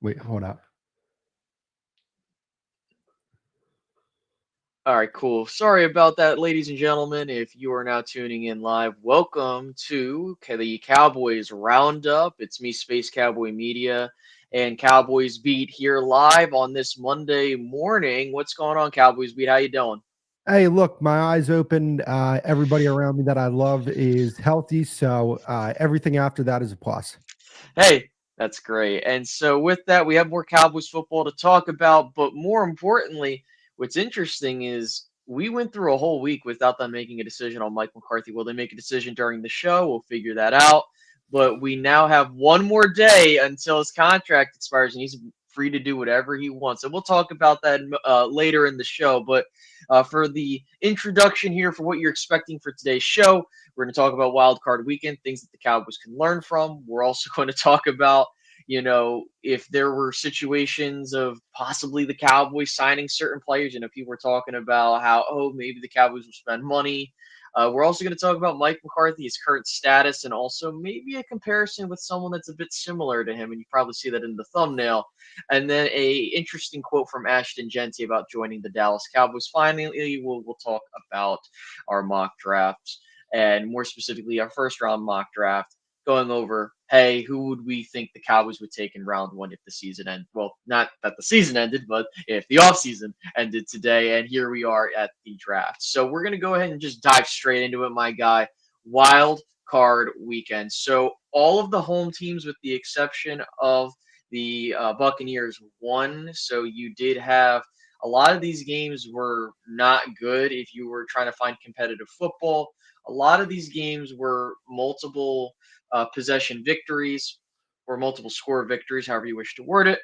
Wait, hold up. All right, cool. Sorry about that, ladies and gentlemen. If you are now tuning in live, welcome to the Cowboys Roundup. It's me, Space Cowboy Media, and Cowboys Beat here live on this Monday morning. What's going on, Cowboys Beat? How you doing? Hey, look, my eyes open. Everybody around me that I love is healthy, so everything after that is a plus. Hey, that's great. And so, with that, we have more Cowboys football to talk about. But more importantly, what's interesting is we went through a whole week without them making a decision on Mike McCarthy. Will they make a decision during the show? We'll figure that out. But we now have one more day until his contract expires, and he's free to do whatever he wants. And we'll talk about that later in the show. But for the introduction here, for what you're expecting for today's show, we're going to talk about Wild Card Weekend, things that the Cowboys can learn from. We're also going to talk about, if there were situations of possibly the Cowboys signing certain players. People were talking about how, maybe the Cowboys will spend money. We're also going to talk about Mike McCarthy, his current status, and also maybe a comparison with someone that's a bit similar to him. And you probably see that in the thumbnail. And then a interesting quote from Ashton Jeanty about joining the Dallas Cowboys. Finally, we'll talk about our mock drafts, and more specifically our first round mock draft, going over, hey, who would we think the Cowboys would take in round one if the season ended? Well, not that the season ended, but if the offseason ended today. And here we are at the draft. So we're going to go ahead and just dive straight into it, my guy. Wild card weekend. So all of the home teams, with the exception of the Buccaneers, won. So you did have a lot of these games were not good if you were trying to find competitive football. A lot of these games were multiple possession victories or multiple score victories, however you wish to word it.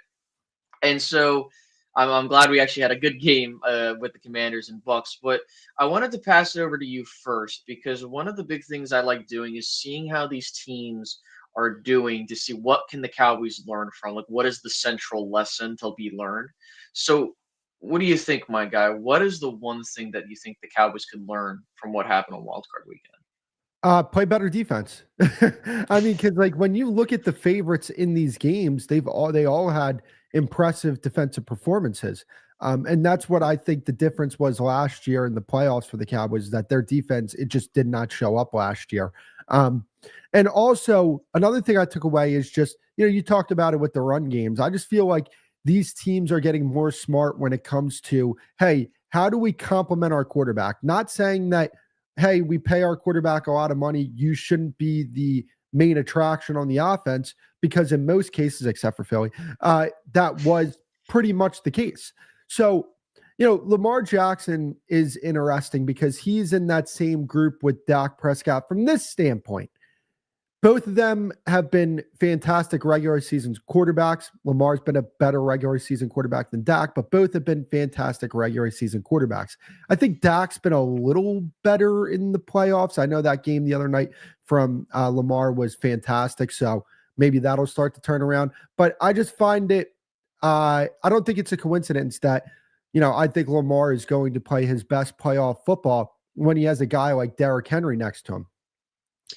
And so I'm glad we actually had a good game with the Commanders and Bucks. But I wanted to pass it over to you first, because one of the big things I like doing is seeing how these teams are doing to see what can the Cowboys learn from. Like, what is the central lesson to be learned? So what do you think, my guy? What is the one thing that you think the Cowboys can learn from what happened on Wild Card Weekend? Play better defense. I mean, because like when you look at the favorites in these games, they all had impressive defensive performances. And that's what I think the difference was last year in the playoffs for the Cowboys, that their defense, it just did not show up last year. And also another thing I took away is just, you talked about it with the run games. I just feel like these teams are getting more smart when it comes to, hey, how do we complement our quarterback? Not saying that, hey, we pay our quarterback a lot of money, you shouldn't be the main attraction on the offense, because in most cases, except for Philly, that was pretty much the case. So, Lamar Jackson is interesting because he's in that same group with Dak Prescott from this standpoint. Both of them have been fantastic regular season quarterbacks. Lamar's been a better regular season quarterback than Dak, but both have been fantastic regular season quarterbacks. I think Dak's been a little better in the playoffs. I know that game the other night from Lamar was fantastic, so maybe that'll start to turn around. But I just find it, I don't think it's a coincidence that, I think Lamar is going to play his best playoff football when he has a guy like Derrick Henry next to him.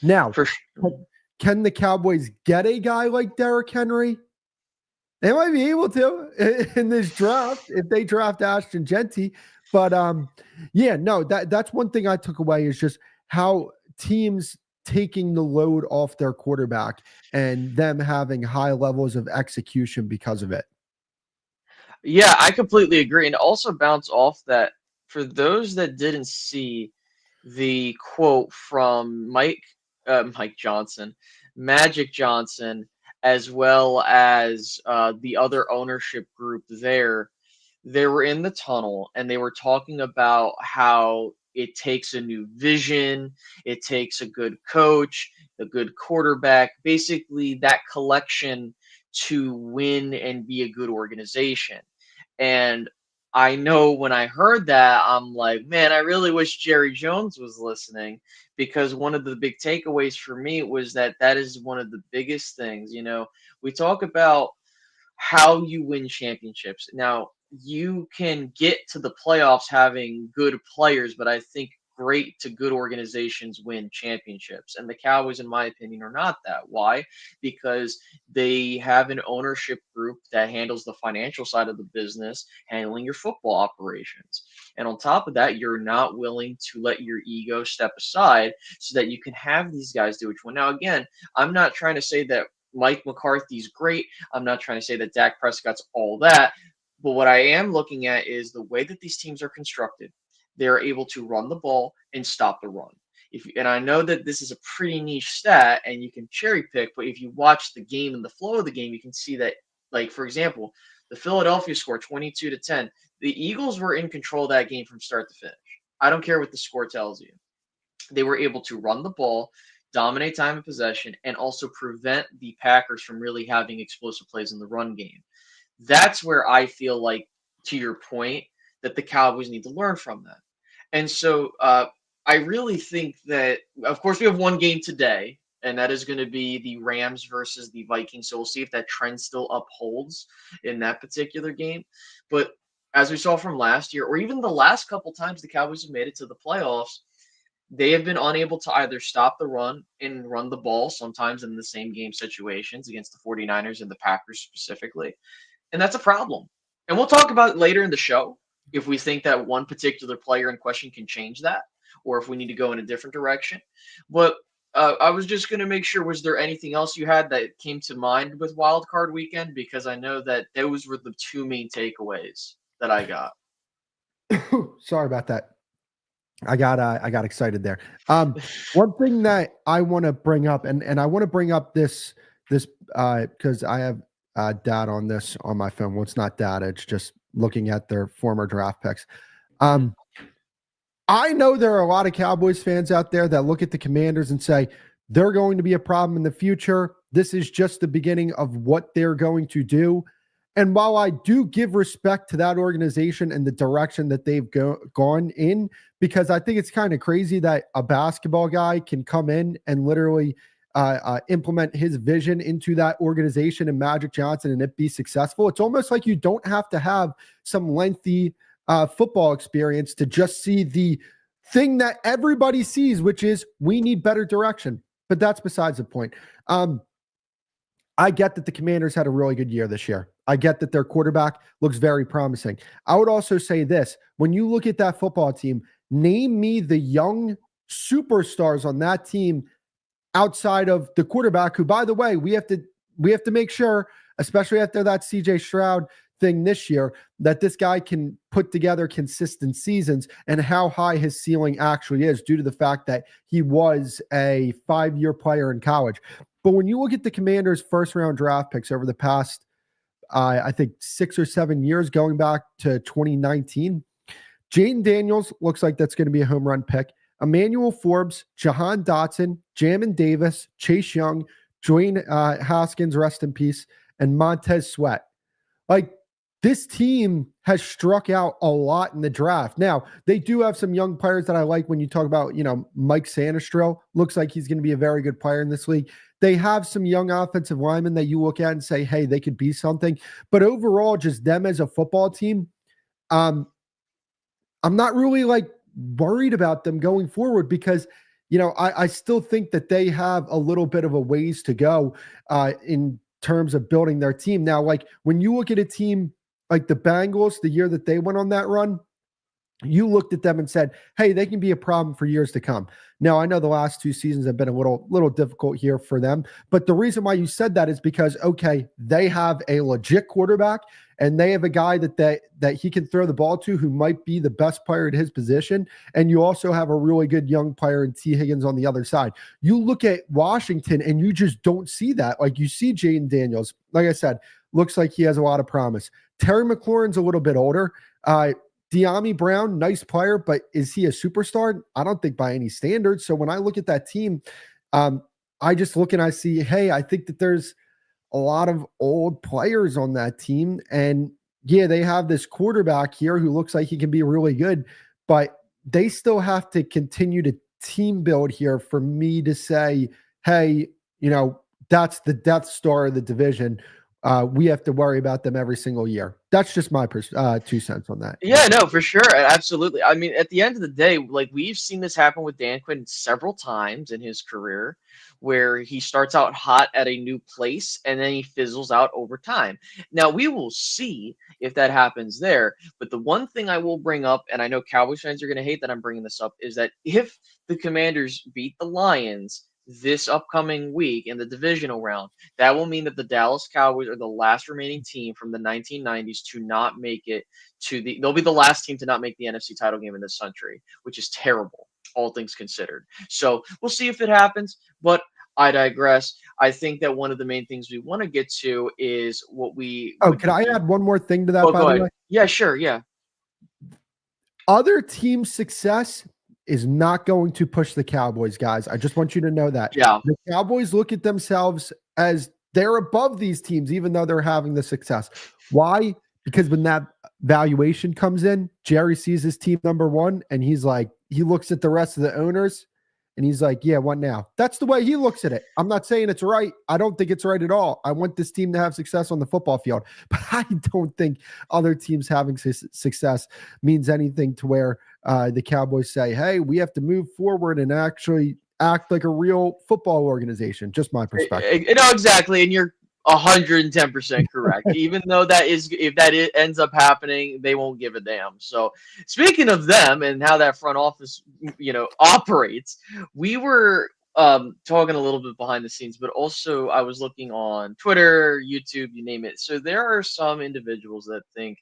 Now, For sure. can the Cowboys get a guy like Derrick Henry? They might be able to in this draft if they draft Ashton Jeanty. But that's one thing I took away is just how teams taking the load off their quarterback and them having high levels of execution because of it. Yeah, I completely agree. And also bounce off that, for those that didn't see the quote from Mike Johnson, Magic Johnson, as well as the other ownership group there, they were in the tunnel and they were talking about how it takes a new vision, it takes a good coach, a good quarterback, basically that collection to win and be a good organization. And I know when I heard that, I'm like, man, I really wish Jerry Jones was listening, because one of the big takeaways for me was that is one of the biggest things. We talk about how you win championships. Now, you can get to the playoffs having good players, but I think great to good organizations win championships. And the Cowboys, in my opinion, are not that. Why? Because they have an ownership group that handles the financial side of the business, handling your football operations. And on top of that, you're not willing to let your ego step aside so that you can have these guys do what you want. Now, again, I'm not trying to say that Mike McCarthy's great. I'm not trying to say that Dak Prescott's all that. But what I am looking at is the way that these teams are constructed. They're able to run the ball and stop the run. And I know that this is a pretty niche stat and you can cherry pick, but if you watch the game and the flow of the game, you can see that, like, for example, the Philadelphia score 22-10. The Eagles were in control of that game from start to finish. I don't care what the score tells you. They were able to run the ball, dominate time of possession, and also prevent the Packers from really having explosive plays in the run game. That's where I feel like, to your point, that the Cowboys need to learn from that. And so I really think that, of course, we have one game today, and that is going to be the Rams versus the Vikings. So we'll see if that trend still upholds in that particular game. But as we saw from last year, or even the last couple times the Cowboys have made it to the playoffs, they have been unable to either stop the run and run the ball, sometimes in the same game situations against the 49ers and the Packers specifically. And that's a problem. And we'll talk about it later in the show if we think that one particular player in question can change that, or if we need to go in a different direction. But I was just going to make sure, was there anything else you had that came to mind with Wild Card Weekend? Because I know that those were the two main takeaways that I got. Sorry about that. I got excited there. One thing that I want to bring up, and I want to bring up this because I have data on this on my phone. Well, it's not data; it's just looking at their former draft picks. I know there are a lot of Cowboys fans out there that look at the Commanders and say they're going to be a problem in the future. This is just the beginning of what they're going to do. And while I do give respect to that organization and the direction that they've gone in, because I think it's kind of crazy that a basketball guy can come in and literally implement his vision into that organization and Magic Johnson and it be successful. It's almost like you don't have to have some lengthy football experience to just see the thing that everybody sees, which is we need better direction. But that's besides the point. I get that the Commanders had a really good year this year. I get that their quarterback looks very promising. I would also say this: when you look at that football team, name me the young superstars on that team outside of the quarterback, who, by the way, we have to make sure, especially after that CJ Stroud thing this year, that this guy can put together consistent seasons and how high his ceiling actually is due to the fact that he was a 5-year player in college. But when you look at the Commanders' first-round draft picks over the past, I think 6 or 7 years, going back to 2019, Jaden Daniels looks like that's going to be a home run pick. Emmanuel Forbes, Jahan Dotson, Jamin Davis, Chase Young, Dwayne Haskins, rest in peace, and Montez Sweat. Like, this team has struck out a lot in the draft. Now, they do have some young players that I like. When you talk about, Mike Sanistro, looks like he's going to be a very good player in this league. They have some young offensive linemen that you look at and say, hey, they could be something. But overall, just them as a football team, I'm not really worried about them going forward because, I still think that they have a little bit of a ways to go in terms of building their team. Now, when you look at a team like the Bengals, the year that they went on that run, you looked at them and said, hey, they can be a problem for years to come. Now, I know the last 2 seasons have been a little difficult here for them, but the reason why you said that is because, okay, they have a legit quarterback and they have a guy that he can throw the ball to who might be the best player at his position. And you also have a really good young player in T. Higgins on the other side. You look at Washington and you just don't see that. Like, you see Jaden Daniels, like I said, looks like he has a lot of promise. Terry McLaurin's a little bit older. De'Ami Brown, nice player, but is he a superstar? I don't think by any standards. So when I look at that team, I just look and I see, hey, I think that there's a lot of old players on that team. And yeah, they have this quarterback here who looks like he can be really good, but they still have to continue to team build here for me to say, hey, that's the Death Star of the division. we have to worry about them every single year. That's just my 2 cents on that. Yeah, no, for sure. Absolutely. I mean, at the end of the day, like we've seen this happen with Dan Quinn several times in his career where he starts out hot at a new place and then he fizzles out over time. Now, we will see if that happens there. But the one thing I will bring up, and I know Cowboys fans are going to hate that I'm bringing this up, is that if the Commanders beat the Lions this upcoming week in the divisional round, that will mean that the Dallas Cowboys are the last remaining team from the 1990s to not make it they'll be the last team to not make the NFC title game in this century, which is terrible, all things considered. So we'll see if it happens, but I digress. I think that one of the main things we want to get to is what we. Oh, could I add one more thing to that, by the way? Yeah, sure. Yeah. Other team success is not going to push the Cowboys, guys. I just want you to know that. Yeah. The Cowboys look at themselves as they're above these teams, even though they're having the success. Why? Because when that valuation comes in, Jerry sees his team number one, and he's like, he looks at the rest of the owners, and he's like, yeah, what now? That's the way he looks at it. I'm not saying it's right. I don't think it's right at all. I want this team to have success on the football field, but I don't think other teams having success means anything to where the Cowboys say, hey, we have to move forward and actually act like a real football organization. Just my perspective. No, exactly. And you're 110% correct. Even though if that ends up happening, they won't give a damn. So speaking of them and how that front office, operates, we were talking a little bit behind the scenes, but also I was looking on Twitter, YouTube, you name it. So there are some individuals that think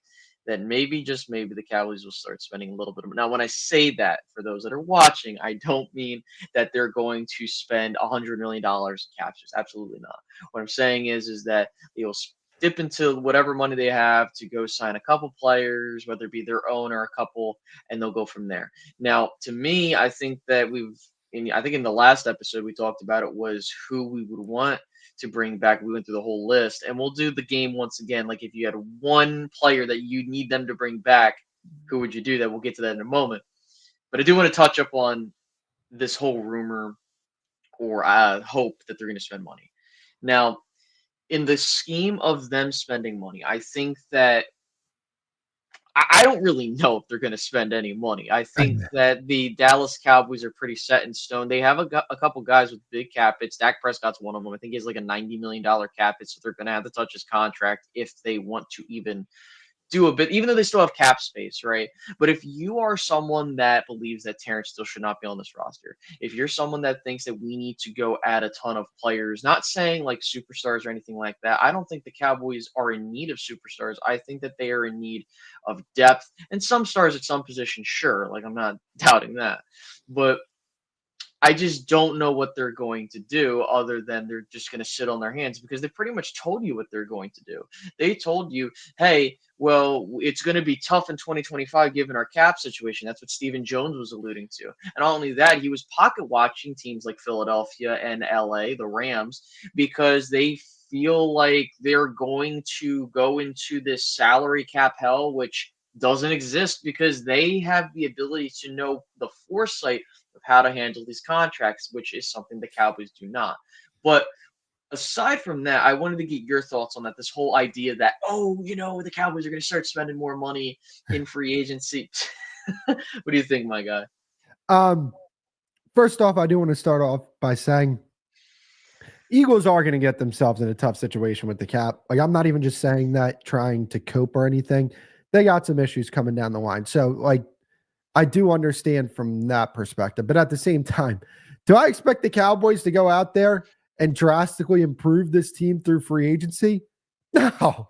that maybe, just maybe, the Cowboys will start spending a little bit of. Now, when I say that, for those that are watching, I don't mean that they're going to spend $100 million in cap space. Absolutely not. What I'm saying is that they'll dip into whatever money they have to go sign a couple players, whether it be their own or a couple, and they'll go from there. Now, to me, I think that I think in the last episode we talked about it was who we would want to bring back. We went through the whole list, and we'll do the game once again. Like if you had one player that you need them to bring back, who would you do that? We'll get to that in a moment. But I do want to touch up on this whole rumor or hope that they're going to spend money. Now, in the scheme of them spending money, I think that I don't really know if they're going to spend any money. I think that the Dallas Cowboys are pretty set in stone. They have a couple guys with big cap hits. Dak Prescott's one of them. I think he has like a $90 million cap hit, so they're going to have to touch his contract if they want to even do a bit, even though they still have cap space, right? But if you are someone that believes that Terrence still should not be on this roster, if you're someone that thinks that we need to go add a ton of players, not saying like superstars or anything like that, I don't think the Cowboys are in need of superstars. I think that they are in need of depth and some stars at some positions, sure. Like I'm not doubting that. But I just don't know what they're going to do other than they're just going to sit on their hands because they pretty much told you what they're going to do. They told you, hey, well, it's going to be tough in 2025 given our cap situation. That's what Stephen Jones was alluding to. And not only that, he was pocket watching teams like Philadelphia and LA, the Rams, because they feel like they're going to go into this salary cap hell, which doesn't exist because they have the ability to know the foresight of how to handle these contracts, which is something the Cowboys do not. But aside from that, I wanted to get your thoughts on that. This whole idea that, the Cowboys are going to start spending more money in free agency. What do you think, my guy? First off, I do want to start off by saying Eagles are going to get themselves in a tough situation with the cap. Like, I'm not even just saying that trying to cope or anything. They got some issues coming down the line. So, like, I do understand from that perspective. But at the same time, do I expect the Cowboys to go out there and drastically improve this team through free agency? No,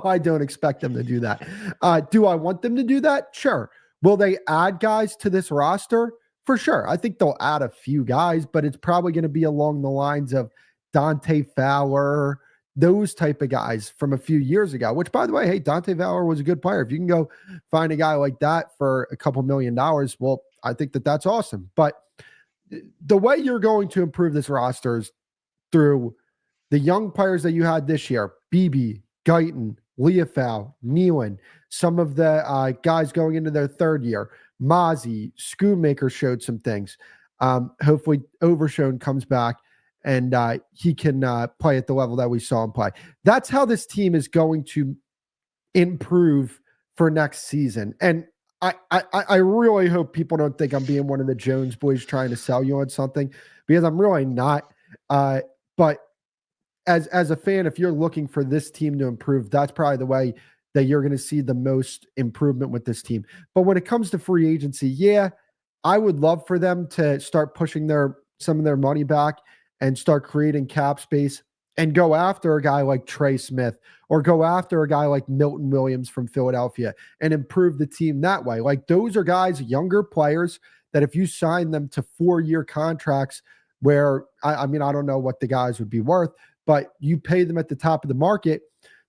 I don't expect them to do that. Do I want them to do that? Sure. Will they add guys to this roster? For sure. I think they'll add a few guys, but it's probably going to be along the lines of Dante Fowler, those type of guys from a few years ago, which, by the way, hey, Dante Fowler was a good player. If you can go find a guy like that for a couple $1 million, well, I think that that's awesome. But the way you're going to improve this roster is through the young players that you had this year, Beebe, Guyton, Leofau, Nealon, some of the guys going into their third year, Mozzie, Schoonmaker showed some things. Hopefully Overshone comes back and he can play at the level that we saw him play. That's how this team is going to improve for next season. And I really hope people don't think I'm being one of the Jones boys trying to sell you on something, because I'm really not. But as a fan, if you're looking for this team to improve, that's probably the way that you're going to see the most improvement with this team. But when it comes to free agency, yeah, I would love for them to start pushing some of their money back and start creating cap space and go after a guy like Trey Smith or go after a guy like Milton Williams from Philadelphia and improve the team that way. Like, those are guys, younger players, that if you sign them to 4-year contracts where, I mean, I don't know what the guys would be worth, but you pay them at the top of the market,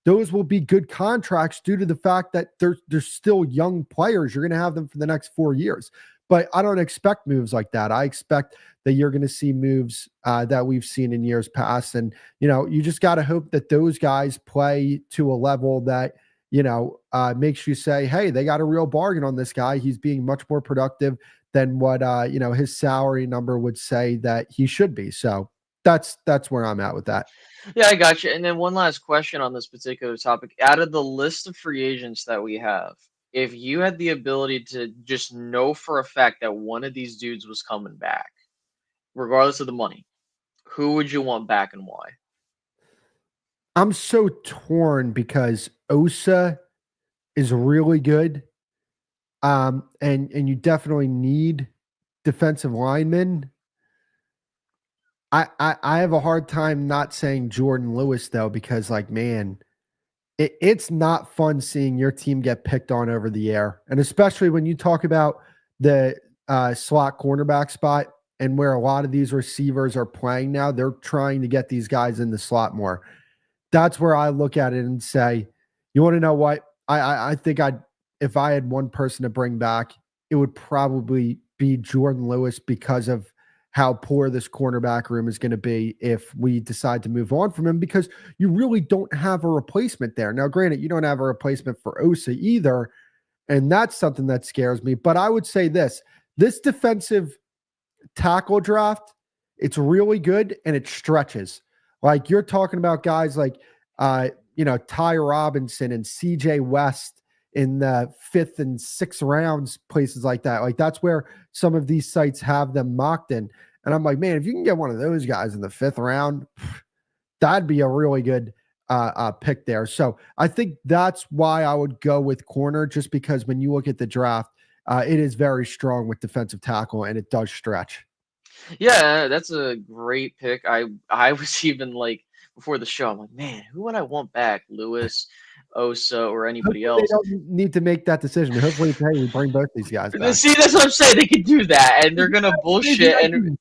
those will be good contracts due to the fact that they're still young players. You're going to have them for the next 4 years. But I don't expect moves like that. I expect that you're going to see moves that we've seen in years past. And, you just got to hope that those guys play to a level that, makes you say, hey, they got a real bargain on this guy. He's being much more productive than what, his salary number would say that he should be. So that's where I'm at with that. Yeah, I got you. And then one last question on this particular topic. Out of the list of free agents that we have, if you had the ability to just know for a fact that one of these dudes was coming back, regardless of the money, who would you want back and why? I'm so torn because Osa is really good. And you definitely need defensive linemen. I have a hard time not saying Jordan Lewis, though, because, like, man, it's not fun seeing your team get picked on over the air. And especially when you talk about the slot cornerback spot and where a lot of these receivers are playing now, they're trying to get these guys in the slot more. That's where I look at it and say, you want to know what? I think if I had one person to bring back, it would probably be Jordan Lewis, because of how poor this cornerback room is going to be if we decide to move on from him, because you really don't have a replacement there. Now, granted, you don't have a replacement for Osa either, and that's something that scares me. But I would say this defensive tackle draft, it's really good and it stretches. Like, you're talking about guys like, Ty Robinson and CJ West in the 5th and 6th rounds, places like that. Like, that's where some of these sites have them mocked in. And I'm like, man, if you can get one of those guys in the 5th round, that'd be a really good pick there. So I think that's why I would go with corner, just because when you look at the draft, it is very strong with defensive tackle and it does stretch. Yeah, that's a great pick. I was even like before the show, I'm like, man, who would I want back? Lewis, Osa, or anybody Hopefully they else? don't need to make that decision. Hopefully, hey, we bring both these guys back. See, that's what I'm saying. They could do that, and they're gonna bullshit, and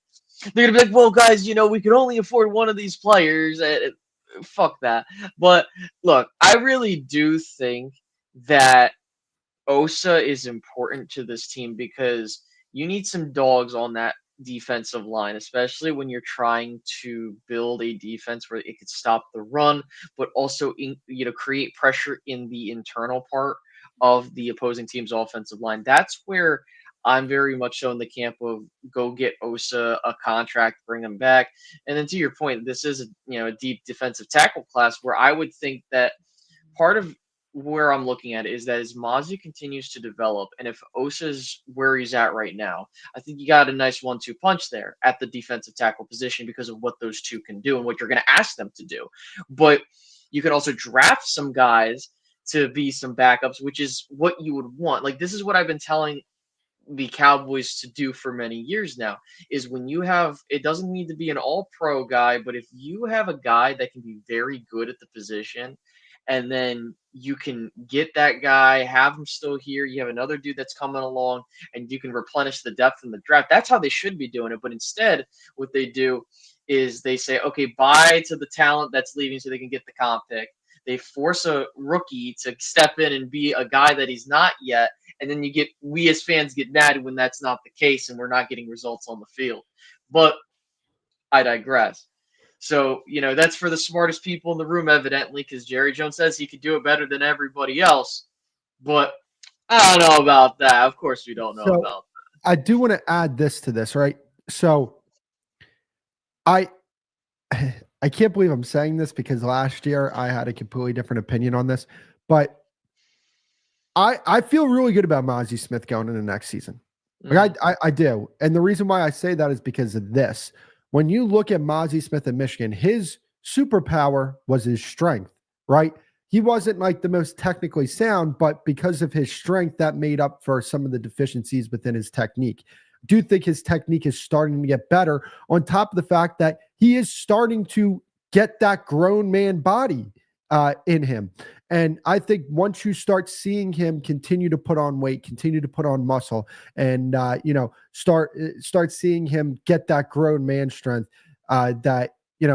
they're gonna be like, "Well, guys, we can only afford one of these players." And fuck that. But look, I really do think that Osa is important to this team because you need some dogs on that defensive line, especially when you're trying to build a defense where it could stop the run, but also create pressure in the internal part of the opposing team's offensive line. That's where I'm very much so in the camp of go get Osa a contract, bring him back. And then to your point, this is a deep defensive tackle class where I would think that part of where I'm looking at it is that as Mozzie continues to develop, and if Osa's where he's at right now, I think you got a nice 1-2 punch there at the defensive tackle position because of what those two can do and what you're going to ask them to do. But you can also draft some guys to be some backups, which is what you would want. Like, this is what I've been telling the Cowboys to do for many years now, is when you have, it doesn't need to be an all-pro guy, but if you have a guy that can be very good at the position, and then you can get that guy, have him still here, you have another dude that's coming along, and you can replenish the depth in the draft. That's how they should be doing it. But instead, what they do is they say, okay, buy to the talent that's leaving so they can get the comp pick. They force a rookie to step in and be a guy that he's not yet, and then we as fans get mad when that's not the case and we're not getting results on the field. But I digress. So, that's for the smartest people in the room, evidently, because Jerry Jones says he could do it better than everybody else. But I don't know about that. Of course, we don't know about that. I do want to add this to this, right? So I I can't believe I'm saying this because last year I had a completely different opinion on this, but I feel really good about Mozzie Smith going into next season. Like I do. And the reason why I say that is because of this. When you look at Mozzie Smith in Michigan, his superpower was his strength, right? He wasn't like the most technically sound, but because of his strength, that made up for some of the deficiencies within his technique. I do think his technique is starting to get better, on top of the fact that he is starting to get that grown man body in him. And I think once you start seeing him continue to put on weight, continue to put on muscle, and start seeing him get that grown man strength, that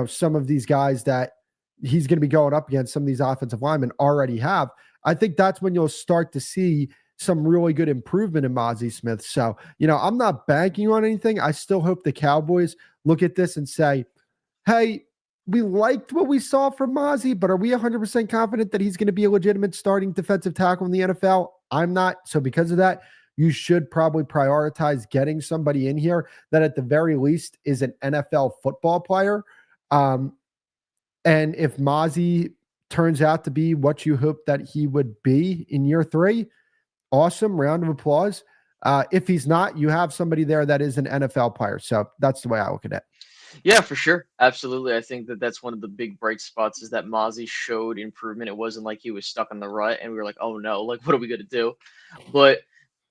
some of these guys that he's going to be going up against, some of these offensive linemen already have. I think that's when you'll start to see some really good improvement in Mozzie Smith. So, I'm not banking on anything. I still hope the Cowboys look at this and say, hey, we liked what we saw from Mozzie, but are we 100% confident that he's going to be a legitimate starting defensive tackle in the NFL? I'm not. So because of that, you should probably prioritize getting somebody in here that at the very least is an NFL football player. And if Mozzie turns out to be what you hope that he would be in year 3, awesome, round of applause. If he's not, you have somebody there that is an NFL player. So that's the way I look at it. Yeah, for sure. Absolutely. I think that that's one of the big bright spots is that Mozzie showed improvement. It wasn't like he was stuck in the rut and we were like, oh no, like what are we going to do? But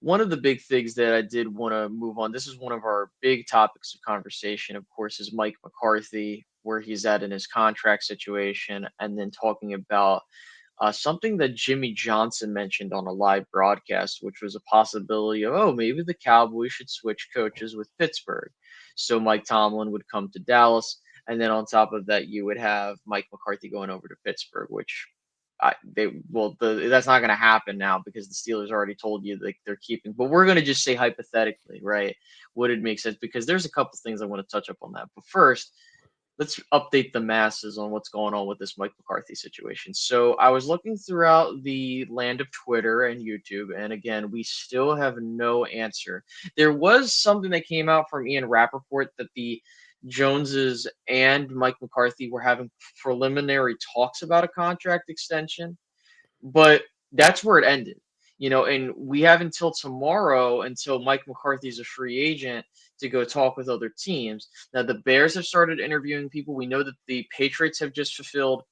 one of the big things that I did want to move on, this is one of our big topics of conversation, of course, is Mike McCarthy, where he's at in his contract situation, and then talking about something that Jimmy Johnson mentioned on a live broadcast, which was a possibility of, oh, maybe the Cowboys should switch coaches with Pittsburgh. So Mike Tomlin would come to Dallas. And then on top of that, you would have Mike McCarthy going over to Pittsburgh, which that's not going to happen now because the Steelers already told you like they're keeping. But we're going to just say hypothetically, right? Would it make sense? Because there's a couple things I want to touch up on that. But first, let's update the masses on what's going on with this Mike McCarthy situation. So I was looking throughout the land of Twitter and YouTube, and again, we still have no answer. There was something that came out from Ian Rappaport that the Joneses and Mike McCarthy were having preliminary talks about a contract extension, but that's where it ended. And we have until tomorrow until Mike McCarthy is a free agent to go talk with other teams. Now, the Bears have started interviewing people. We know that the Patriots have just fulfilled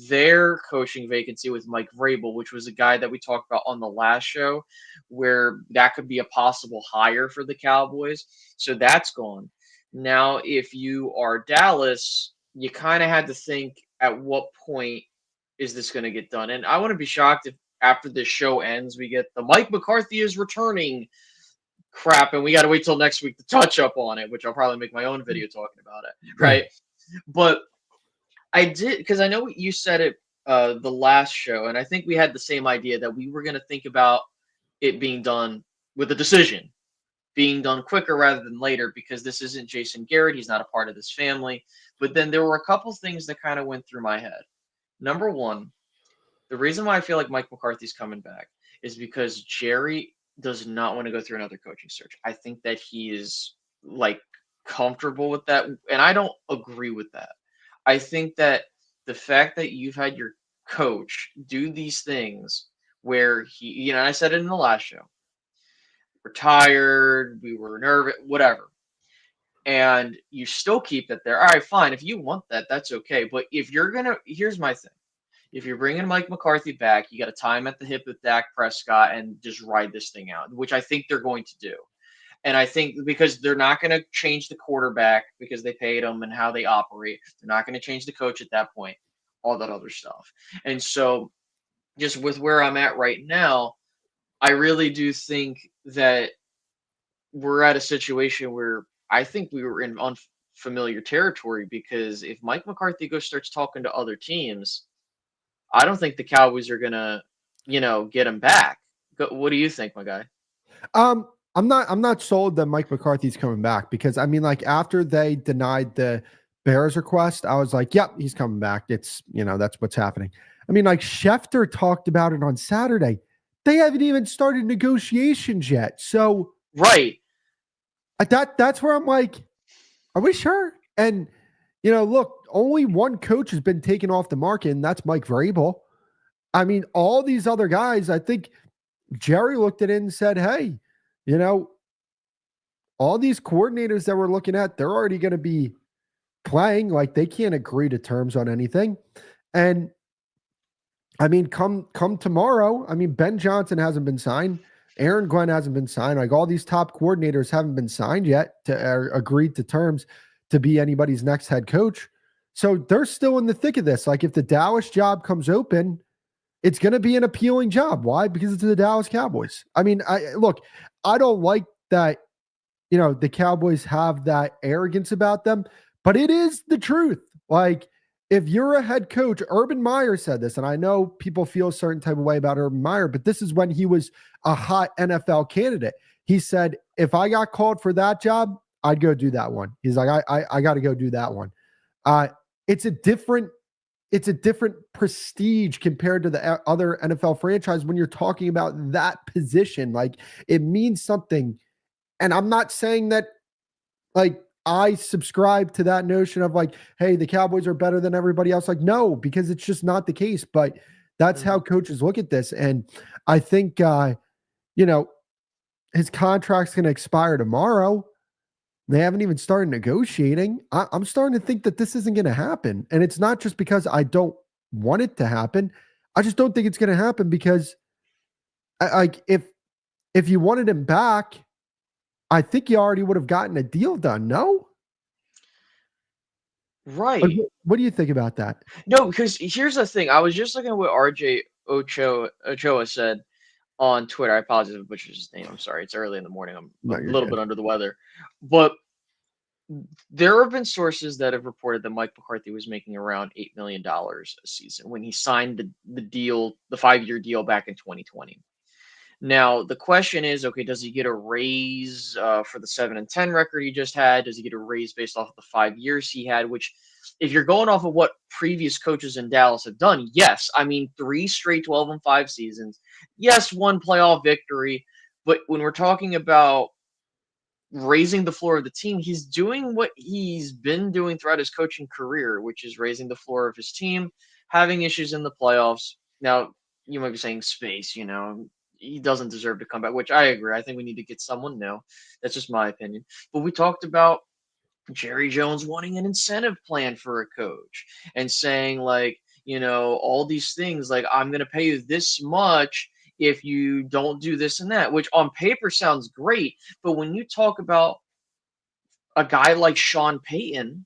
their coaching vacancy with Mike Vrabel, which was a guy that we talked about on the last show, where that could be a possible hire for the Cowboys. So that's gone. Now, if you are Dallas, you kind of had to think at what point is this going to get done? And I want to be shocked if after this show ends, we get the Mike McCarthy is returning crap, and we got to wait till next week to touch up on it, which I'll probably make my own video talking about it, right? But I did, because I know you said it the last show, and I think we had the same idea that we were going to think about it being done with a decision, being done quicker rather than later, because this isn't Jason Garrett. He's not a part of this family. But then there were a couple things that kind of went through my head. Number one, the reason why I feel like Mike McCarthy's coming back is because Jerry does not want to go through another coaching search. I think that he is like comfortable with that, and I don't agree with that. I think that the fact that you've had your coach do these things where he, I said it in the last show, we're tired, we were nervous, whatever, and you still keep it there. All right, fine. If you want that, that's okay. But if you're here's my thing. If you're bringing Mike McCarthy back, you got to tie him at the hip with Dak Prescott and just ride this thing out, which I think they're going to do. And I think because they're not going to change the quarterback because they paid him and how they operate. They're not going to change the coach at that point, all that other stuff. And so just with where I'm at right now, I really do think that we're at a situation where I think we were in unfamiliar territory, because if Mike McCarthy starts talking to other teams, I don't think the Cowboys are gonna, get him back. What do you think, my guy? I'm not sold that Mike McCarthy's coming back, because I mean, like after they denied the Bears request, I was like, yep, he's coming back. It's, that's what's happening. I mean, like Schefter talked about it on Saturday. They haven't even started negotiations yet. So right. That's where I'm like, are we sure? And look, only one coach has been taken off the market, and that's Mike Vrabel. I mean, all these other guys, I think Jerry looked at it and said, hey, all these coordinators that we're looking at, they're already going to be playing. Like, they can't agree to terms on anything. And I mean, come tomorrow, I mean, Ben Johnson hasn't been signed. Aaron Glenn hasn't been signed. Like, all these top coordinators haven't been signed yet to agreed to terms to be anybody's next head coach. So they're still in the thick of this. Like, if the Dallas job comes open, it's going to be an appealing job. Why? Because it's the Dallas Cowboys. I mean, I don't like that, the Cowboys have that arrogance about them, but it is the truth. Like, if you're a head coach, Urban Meyer said this, and I know people feel a certain type of way about Urban Meyer, but this is when he was a hot NFL candidate. He said, if I got called for that job, I'd go do that one. He's like, I got to go do that one. It's a different prestige compared to the other NFL franchise when you're talking about that position. Like, it means something. And I'm not saying that, like, I subscribe to that notion of like, hey, the Cowboys are better than everybody else. Like, no, because it's just not the case. But that's how coaches look at this. And I think, his contract's going to expire tomorrow. They haven't even started negotiating. I'm starting to think that this isn't going to happen. And it's not just because I don't want it to happen. I just don't think it's going to happen because if you wanted him back, I think you already would have gotten a deal done. No? Right. Like, what do you think about that? No, because here's the thing. I was just looking at what RJ Ochoa said on Twitter. I apologize if I butchered his name. I'm sorry. It's early in the morning. I'm a little bit under the weather. But there have been sources that have reported that Mike McCarthy was making around $8 million a season when he signed the deal, the 5-year deal back in 2020. Now, the question is, okay, does he get a raise for the 7-10 record he just had? Does he get a raise based off of the 5 years he had? Which, if you're going off of what previous coaches in Dallas have done, yes. I mean, 3 straight 12-5 seasons. Yes, 1 playoff victory. But when we're talking about raising the floor of the team, he's doing what he's been doing throughout his coaching career, which is raising the floor of his team, having issues in the playoffs. Now, you might be saying space, he doesn't deserve to come back, which I agree. I think we need to get someone new. That's just my opinion. But we talked about Jerry Jones wanting an incentive plan for a coach and saying, like, all these things, like, I'm going to pay you this much if you don't do this and that, which on paper sounds great. But when you talk about a guy like Sean Payton,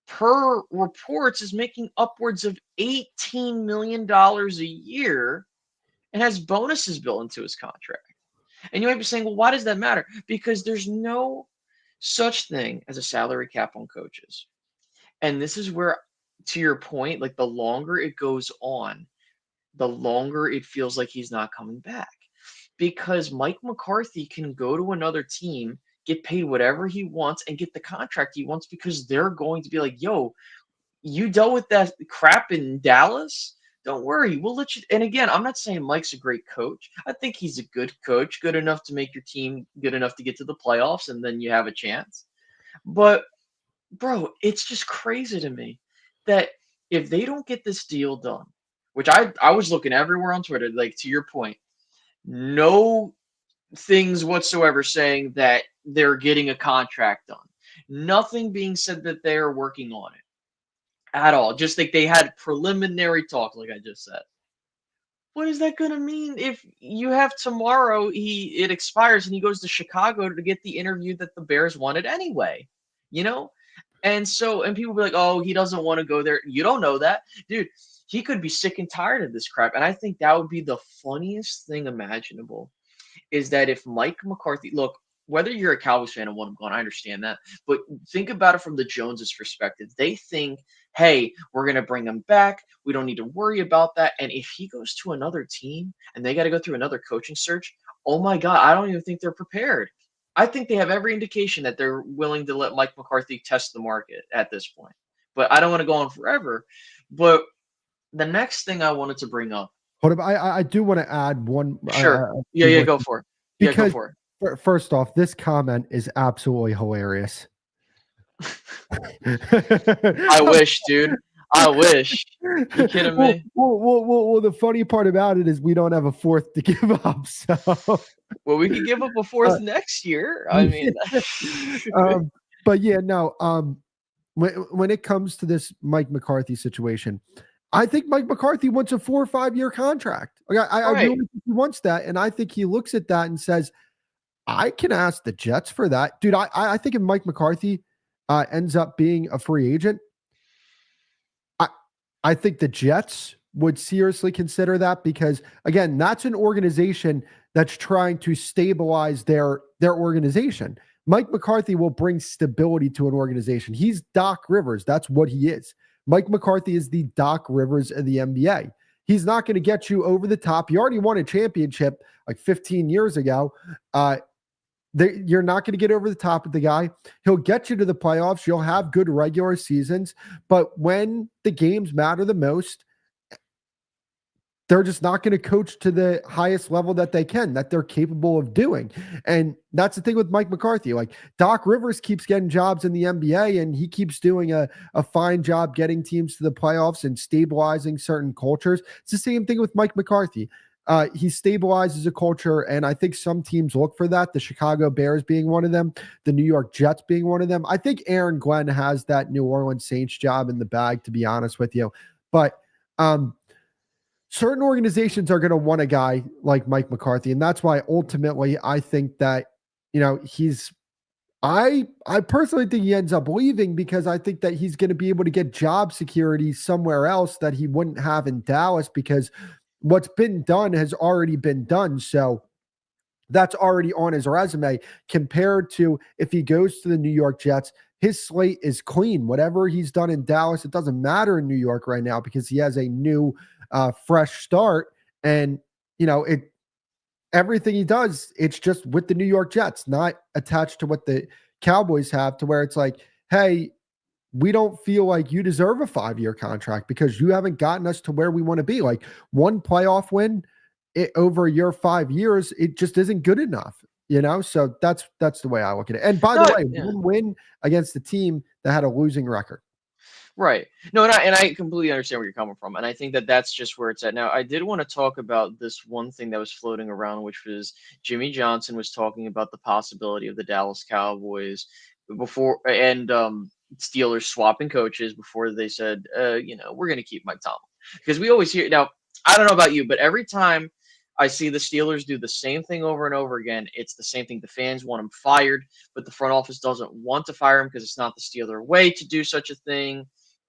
per reports, is making upwards of $18 million a year and has bonuses built into his contract. And you might be saying, well, why does that matter? Because there's no such thing as a salary cap on coaches. And this is where, to your point, like, the longer it goes on, the longer it feels like he's not coming back. Because Mike McCarthy can go to another team, get paid whatever he wants, and get the contract he wants because they're going to be like, yo, you dealt with that crap in Dallas? Don't worry, we'll let you. And again, I'm not saying Mike's a great coach. I think he's a good coach, good enough to make your team good enough to get to the playoffs, and then you have a chance. But, bro, it's just crazy to me that if they don't get this deal done, which I was looking everywhere on Twitter, like, to your point, no things whatsoever saying that they're getting a contract done. Nothing being said that they're working on it at all. Just like they had preliminary talk, like I just said. What is that going to mean if you have tomorrow, it expires and he goes to Chicago to get the interview that the Bears wanted anyway, And people be like, oh, he doesn't want to go there. You don't know that. Dude, he could be sick and tired of this crap. And I think that would be the funniest thing imaginable, is that if Mike McCarthy, look, whether you're a Cowboys fan and want him gone, I understand that. But think about it from the Joneses' perspective. They think, hey, we're going to bring him back. We don't need to worry about that. And if he goes to another team and they got to go through another coaching search, oh my God, I don't even think they're prepared. I think they have every indication that they're willing to let Mike McCarthy test the market at this point. But I don't want to go on forever. But the next thing I wanted to bring up. Hold up. I do want to add one. Sure. Yeah, go for it. Because, go for it. First off, this comment is absolutely hilarious. I wish, dude. I wish. You kidding Well, me? the funny part about it is we don't have a fourth to give up. So, Well, we could give up a uh, fourth next year. I yeah. mean, But yeah, no. When it comes to this Mike McCarthy situation, I think Mike McCarthy wants a 4 or 5 year contract. Like, I really right. think he wants that, and I think he looks at that and says, "I can ask the Jets for that, dude." I think if Mike McCarthy ends up being a free agent, I I think the Jets would seriously consider that because again, that's an organization that's trying to stabilize their organization. Mike McCarthy will bring stability to an organization. He's Doc Rivers. That's what he is. Mike McCarthy is the Doc Rivers of the NBA. He's not going to get you over the top. He already won a championship like 15 years ago. Uh, you're not going to get over the top of the guy. He'll get you to the playoffs. You'll have good regular seasons. But when the games matter the most, they're just not going to coach to the highest level that that they're capable of doing. And that's the thing with Mike McCarthy. Like Doc Rivers keeps getting jobs in the NBA and he keeps doing a fine job getting teams to the playoffs and stabilizing certain cultures. It's the same thing with Mike McCarthy. He stabilizes a culture, and I think some teams look for that. The Chicago Bears being one of them, the New York Jets being one of them. I think Aaron Glenn has that New Orleans Saints job in the bag, to be honest with you. But certain organizations are going to want a guy like Mike McCarthy, and that's why ultimately I think that he's. I personally think he ends up leaving because I think that he's going to be able to get job security somewhere else that he wouldn't have in Dallas because what's been done has already been done. So that's already on his resume compared to if he goes to the New York Jets. His slate is clean. Whatever he's done in Dallas, it doesn't matter in New York right now because he has a new, fresh start. And, everything he does, it's just with the New York Jets, not attached to what the Cowboys have, to where it's like, hey, we don't feel like you deserve a 5 year contract because you haven't gotten us to where we want to be. Like one playoff win over your 5 years, it just isn't good enough. So that's the way I look at it. And by the No, way, yeah. one win against the team that had a losing record. Right. No, and I completely understand where you're coming from, and I think that that's just where it's at now. I did want to talk about this one thing that was floating around, which was Jimmy Johnson was talking about the possibility of the Dallas Cowboys before and Steelers swapping coaches before they said, we're going to keep Mike Tomlin because we always hear now. I don't know about you, but every time I see the Steelers do the same thing over and over again, it's the same thing. The fans want him fired, but the front office doesn't want to fire him because it's not the Steeler way to do such a thing.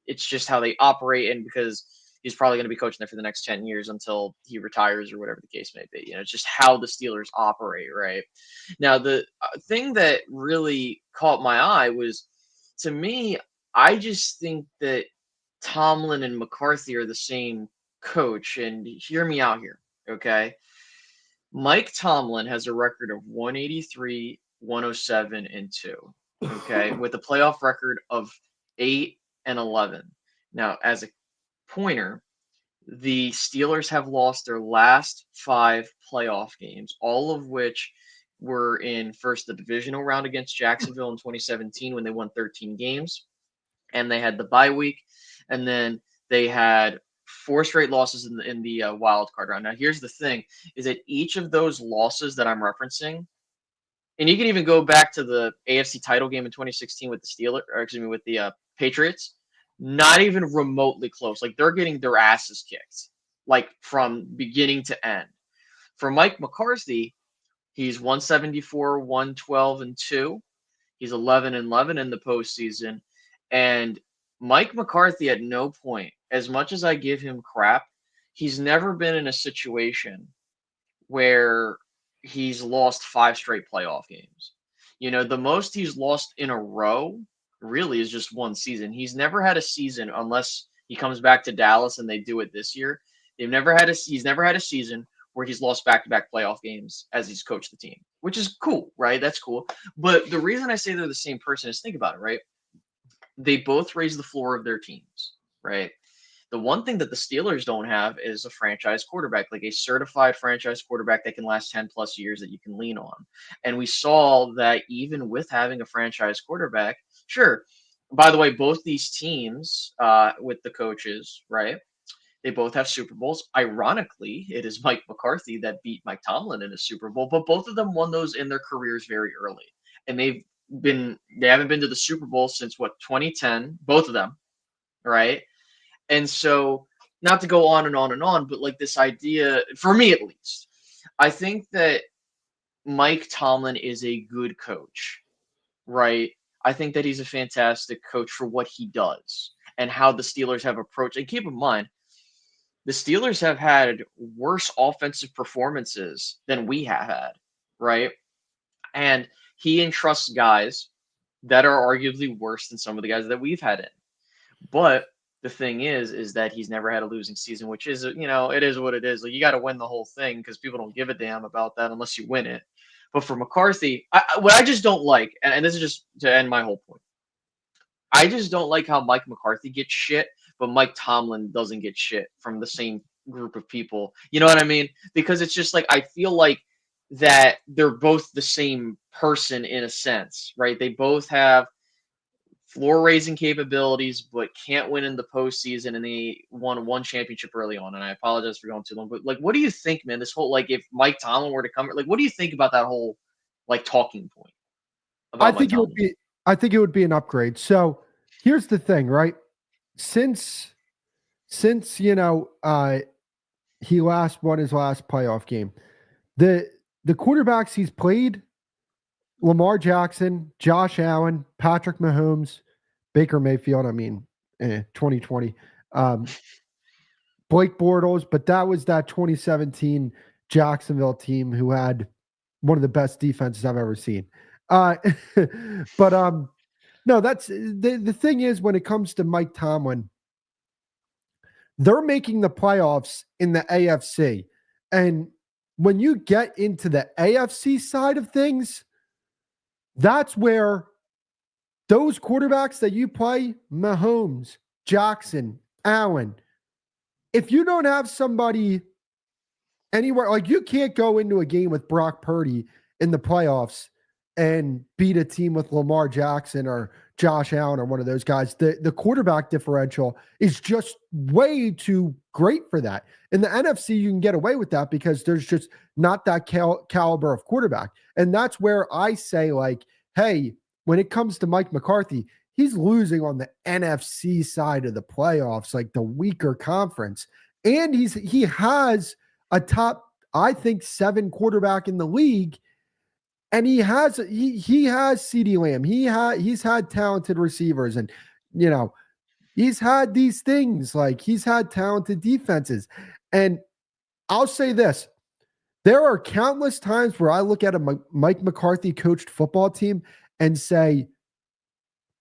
It's just how they operate, and because he's probably going to be coaching there for the next 10 years until he retires or whatever the case may be. It's just how the Steelers operate, right? Now, the thing that really caught my eye was, to me, I just think that Tomlin and McCarthy are the same coach, and hear me out here, okay? Mike Tomlin has a record of 183, 107, and 2, okay, with a playoff record of 8 and 11. Now, as a pointer, the Steelers have lost their last 5 playoff games, all of which were in first the divisional round against Jacksonville in 2017 when they won 13 games, and they had the bye week, and then they had 4 straight losses in the wild card round. Now, here's the thing: is that each of those losses that I'm referencing, and you can even go back to the AFC title game in 2016 with the with the Patriots, not even remotely close. Like they're getting their asses kicked, like from beginning to end. For Mike McCarthy, he's 174, 112, and 2. He's 11 and 11 in the postseason. And Mike McCarthy, at no point, as much as I give him crap, he's never been in a situation where he's lost 5 straight playoff games. The most he's lost in a row really is just one season. He's never had a season, unless he comes back to Dallas and they do it this year. He's never had a season where he's lost back-to-back playoff games as he's coached the team, which is cool, right? That's cool. But the reason I say they're the same person is, think about it, right? They both raise the floor of their teams, right? The one thing that the Steelers don't have is a franchise quarterback, like a certified franchise quarterback that can last 10 plus years that you can lean on. And we saw that even with having a franchise quarterback, Sure. By the way, both these teams, with the coaches, right? They both have Super Bowls. Ironically, it is Mike McCarthy that beat Mike Tomlin in a Super Bowl, but both of them won those in their careers very early. And they haven't been to the Super Bowl since what, 2010, both of them, right? And so, not to go on and on and on, but like this idea, for me at least, I think that Mike Tomlin is a good coach, right? I think that he's a fantastic coach for what he does and how the Steelers have approached. And keep in mind, the Steelers have had worse offensive performances than we have had, right? And he entrusts guys that are arguably worse than some of the guys that we've had in. But the thing is that he's never had a losing season, which is, it is what it is. Like, you got to win the whole thing because people don't give a damn about that unless you win it. But for McCarthy, what I just don't like, and this is just to end my whole point, I just don't like how Mike McCarthy gets shit, but Mike Tomlin doesn't get shit from the same group of people. You know what I mean? Because it's just like I feel like that they're both the same person in a sense, right? They both have floor raising capabilities, but can't win in the postseason, and they won one championship early on. And I apologize for going too long, but like, what do you think, man? This whole, like, if Mike Tomlin were to come, like, what do you think about that whole like talking point I about Mike think it would Tomlin? be I think it would be an upgrade. So here's the thing, right? Since he last won his last playoff game, the quarterbacks he's played, Lamar Jackson, Josh Allen, Patrick Mahomes, Baker Mayfield, 2020. Blake Bortles, but that was that 2017 Jacksonville team who had one of the best defenses I've ever seen. But no, that's the thing is, when it comes to Mike Tomlin, they're making the playoffs in the AFC. And when you get into the AFC side of things, that's where those quarterbacks that you play, Mahomes, Jackson, Allen, if you don't have somebody anywhere, like, you can't go into a game with Brock Purdy in the playoffs and beat a team with Lamar Jackson or Josh Allen or one of those guys. The quarterback differential is just way too great for that. In the NFC, you can get away with that because there's just not that caliber of quarterback. And that's where I say, like, hey, when it comes to Mike McCarthy, he's losing on the NFC side of the playoffs, like the weaker conference. And he has a top, I think, 7 quarterback in the league. And he has CeeDee Lamb. He's had talented receivers, and he's had these things, like he's had talented defenses. And I'll say this: there are countless times where I look at a Mike McCarthy coached football team and say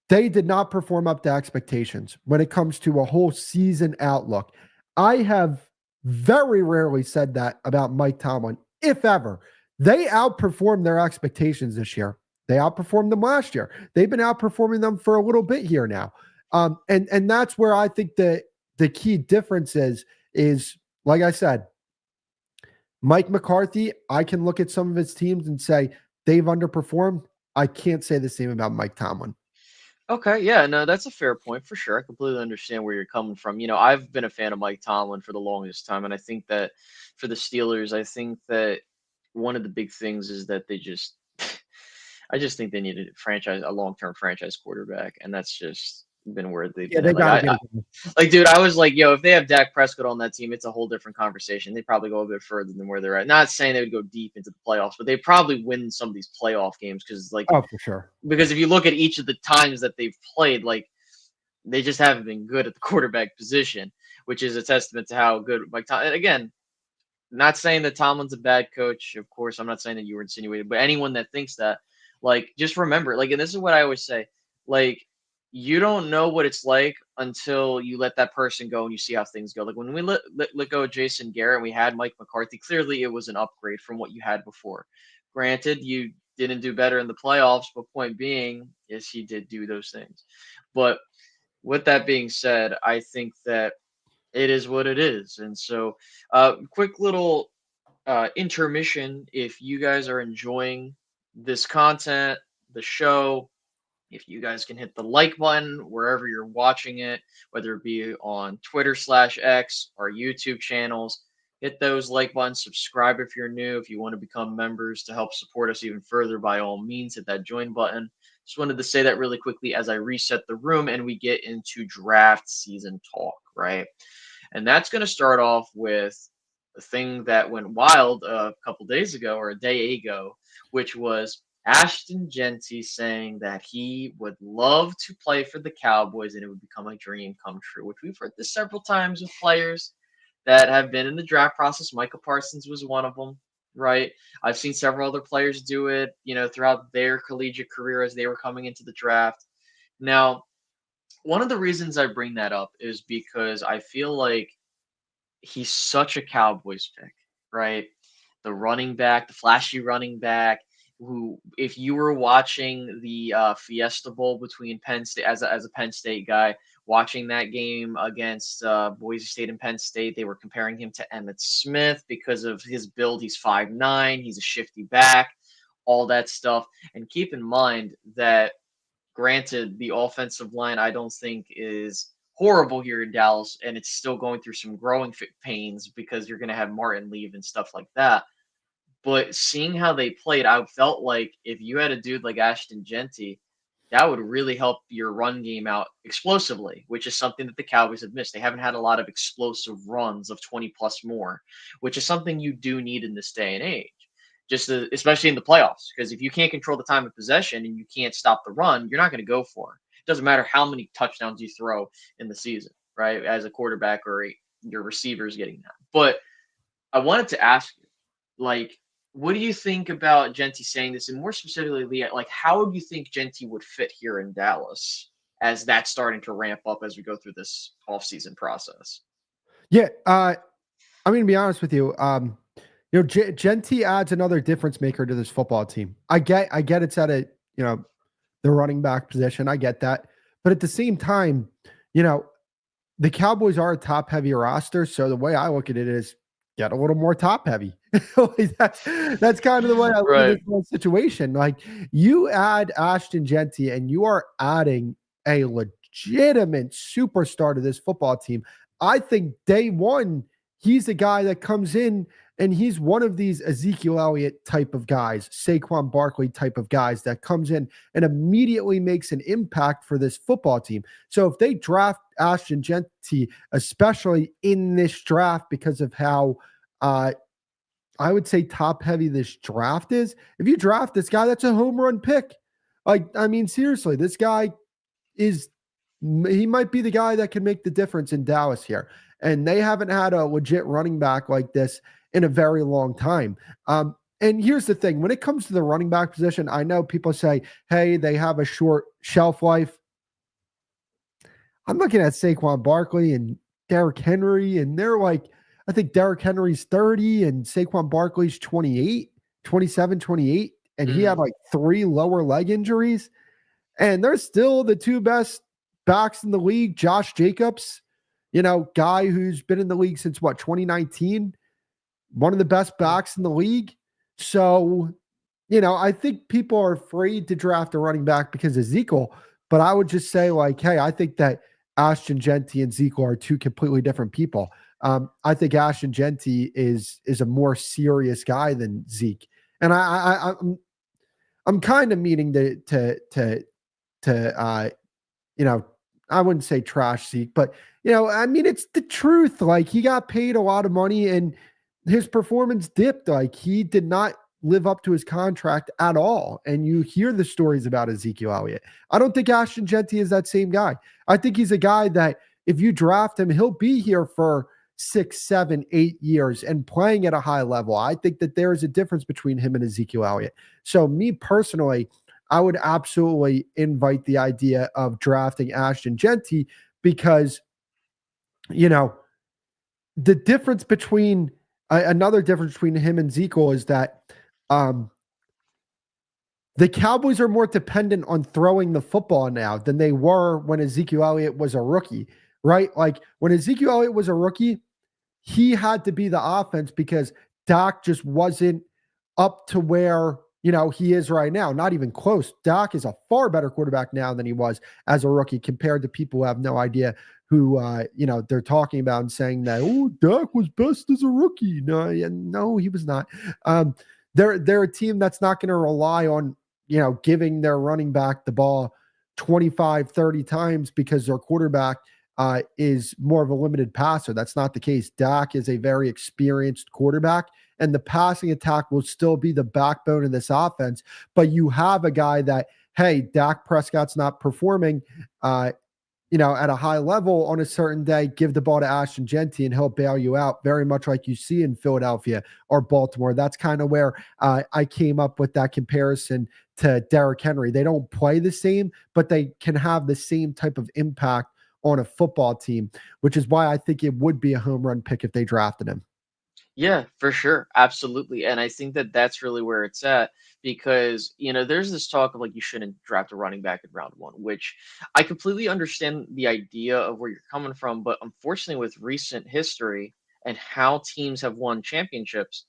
they did not perform up to expectations when it comes to a whole season outlook. I have very rarely said that about Mike Tomlin, if ever. They outperformed their expectations this year. They outperformed them last year. They've been outperforming them for a little bit here now. And that's where I think the key difference is, like I said, Mike McCarthy, I can look at some of his teams and say they've underperformed. I can't say the same about Mike Tomlin. Okay, yeah, no, that's a fair point for sure. I completely understand where you're coming from. I've been a fan of Mike Tomlin for the longest time, and I think that for the Steelers, I think that one of the big things is that I just think they need a long-term franchise quarterback, and that's just been where they've Yeah, been they at. got to get it. Like, dude, I was like, yo, if they have Dak Prescott on that team, it's a whole different conversation. They probably go a bit further than where they're at. Not saying they would go deep into the playoffs, but they probably win some of these playoff games because, like, Oh, for sure. because if you look at each of the times that they've played, like, they just haven't been good at the quarterback position, which is a testament to how good Mike Tomlin. Again, not saying that Tomlin's a bad coach. Of course, I'm not saying that you were insinuating, but anyone that thinks that, like, just remember, like, and this is what I always say, like, you don't know what it's like until you let that person go and you see how things go. Like, when we let go of Jason Garrett and we had Mike McCarthy, clearly it was an upgrade from what you had before. Granted, you didn't do better in the playoffs, but point being is he did do those things. But with that being said, I think that it is what it is. And so, quick little intermission. If you guys are enjoying this content, the show, If you guys can hit the like button wherever you're watching it, whether it be on Twitter/X or YouTube channels, hit those like buttons, subscribe if you're new. If you want to become members to help support us even further, by all means, hit that join button. Just wanted to say that really quickly as I reset the room and we get into draft season talk, right? And that's going to start off with a thing that went wild a couple days ago or a day ago, which was Ashton Jeanty saying that he would love to play for the Cowboys and it would become a dream come true, which we've heard this several times with players that have been in the draft process. Michael Parsons was one of them, right? I've seen several other players do it, throughout their collegiate career as they were coming into the draft. Now, one of the reasons I bring that up is because I feel like he's such a Cowboys pick, right? The running back, the flashy running back, who, if you were watching the Fiesta Bowl between Penn State as a Penn State guy, watching that game against Boise State and Penn State, they were comparing him to Emmitt Smith because of his build. He's 5'9", he's a shifty back, all that stuff. And keep in mind that, granted, the offensive line I don't think is horrible here in Dallas, and it's still going through some growing pains because you're going to have Martin leave and stuff like that. But seeing how they played, I felt like if you had a dude like Ashton Jeanty, that would really help your run game out explosively, which is something that the Cowboys have missed. They haven't had a lot of explosive runs of 20 plus more, which is something you do need in this day and age, especially in the playoffs. Because if you can't control the time of possession and you can't stop the run, you're not going to go for it. It doesn't matter how many touchdowns you throw in the season, right? As a quarterback or your receivers getting that. But I wanted to ask you, like, what do you think about Jeanty saying this? And more specifically, Leah, like, how do you think Jeanty would fit here in Dallas as that's starting to ramp up as we go through this offseason process? Yeah. I'm going to be honest with you. Jeanty adds another difference maker to this football team. I get it's at the running back position. I get that. But at the same time, the Cowboys are a top heavy roster. So the way I look at it is get a little more top heavy. that's kind of the way I look at this whole situation. Like, you add Ashton Jeanty and you are adding a legitimate superstar to this football team. I think day one, he's a guy that comes in and he's one of these Ezekiel Elliott type of guys, Saquon Barkley type of guys that comes in and immediately makes an impact for this football team. So if they draft Ashton Jeanty, especially in this draft, because of how I would say top heavy this draft is, if you draft this guy, that's a home run pick. Like, I mean, seriously, this guy he might be the guy that can make the difference in Dallas here. And they haven't had a legit running back like this in a very long time. And here's the thing, when it comes to the running back position, I know people say, hey, they have a short shelf life. I'm looking at Saquon Barkley and Derrick Henry, and they're like, I think Derrick Henry's 30 and Saquon Barkley's 28, 27, 28. And he had like 3 lower leg injuries. And they're still the 2 best backs in the league. Josh Jacobs, guy who's been in the league since 2019, one of the best backs in the league. So, I think people are afraid to draft a running back because of Ezekiel, but I would just say, like, hey, I think that Ashton Jeanty and Ezekiel are 2 completely different people. I think Ashton Jeanty is a more serious guy than Zeke, and I'm kind of meaning to I wouldn't say trash Zeke, but I mean, it's the truth. Like, he got paid a lot of money and his performance dipped. Like, he did not live up to his contract at all. And you hear the stories about Ezekiel Elliott. I don't think Ashton Jeanty is that same guy. I think he's a guy that if you draft him, he'll be here for 6, 7, 8 years and playing at a high level. I think that there is a difference between him and Ezekiel Elliott. So me personally, I would absolutely invite the idea of drafting Ashton Jeanty because, the difference between another difference between him and Ezekiel is that the Cowboys are more dependent on throwing the football now than they were when Ezekiel Elliott was a rookie, right? Like, when Ezekiel Elliott was a rookie, he had to be the offense because Dak just wasn't up to where he is right now. Not even close. Dak is a far better quarterback now than he was as a rookie compared to people who have no idea who, they're talking about and saying that, oh, Dak was best as a rookie. No, he was not. They're a team that's not going to rely on, giving their running back the ball 25, 30 times because their quarterback is more of a limited passer. That's not the case. Dak is a very experienced quarterback, and the passing attack will still be the backbone of this offense. But you have a guy that, hey, Dak Prescott's not performing, at a high level on a certain day, give the ball to Ashton Jeanty and he'll bail you out, very much like you see in Philadelphia or Baltimore. That's kind of where I came up with that comparison to Derrick Henry. They don't play the same, but they can have the same type of impact on a football team, which is why I think it would be a home run pick if they drafted him. Yeah, for sure. Absolutely. And I think that that's really where it's at because, there's this talk of like you shouldn't draft a running back in round one, which I completely understand the idea of where you're coming from. But unfortunately, with recent history and how teams have won championships,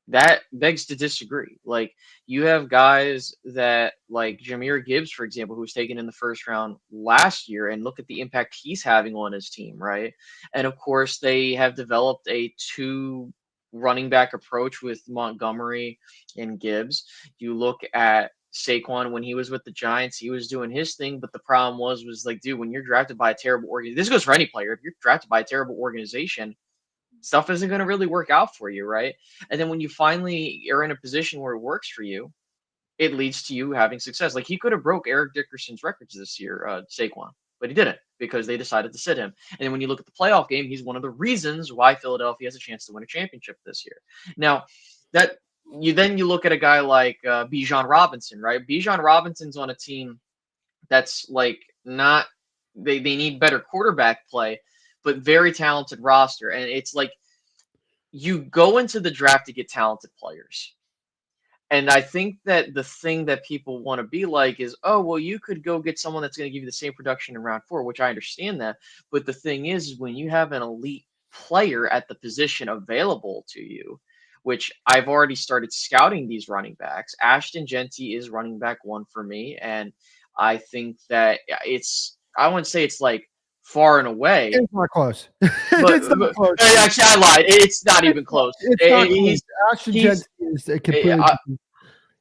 that begs to disagree. Like you have guys that like Jahmyr Gibbs, for example, who was taken in the first round last year, and look at the impact he's having on his team, right? And of course, they have developed a two running back approach with Montgomery and Gibbs. You look at Saquon when he was with the Giants, he was doing his thing, but the problem was like, dude, when you're drafted by a terrible organization, this goes for any player. If you're drafted by a terrible organization, stuff isn't going to really work out for you, right? And then when you finally are in a position where it works for you, it leads to you having success. Like he could have broke Eric Dickerson's records this year, Saquon, but he didn't because they decided to sit him. And then when you look at the playoff game, he's one of the reasons why Philadelphia has a chance to win a championship this year. Now, that you look at a guy like Bijan Robinson, right? Bijan Robinson's on a team that's like not they need better quarterback play, but very talented roster. And it's like you go into the draft to get talented players. And I think that the thing that people want to be like is, oh, well, you could go get someone that's going to give you the same production in round 4, which I understand that. But the thing is when you have an elite player at the position available to you, which I've already started scouting these running backs, Ashton Jeanty is running back 1 for me. And I think that I wouldn't say it's like far and away. It's not close. It's not close. Actually, I lied. It's not even close. It's not close. Ashton Jeanty is a completely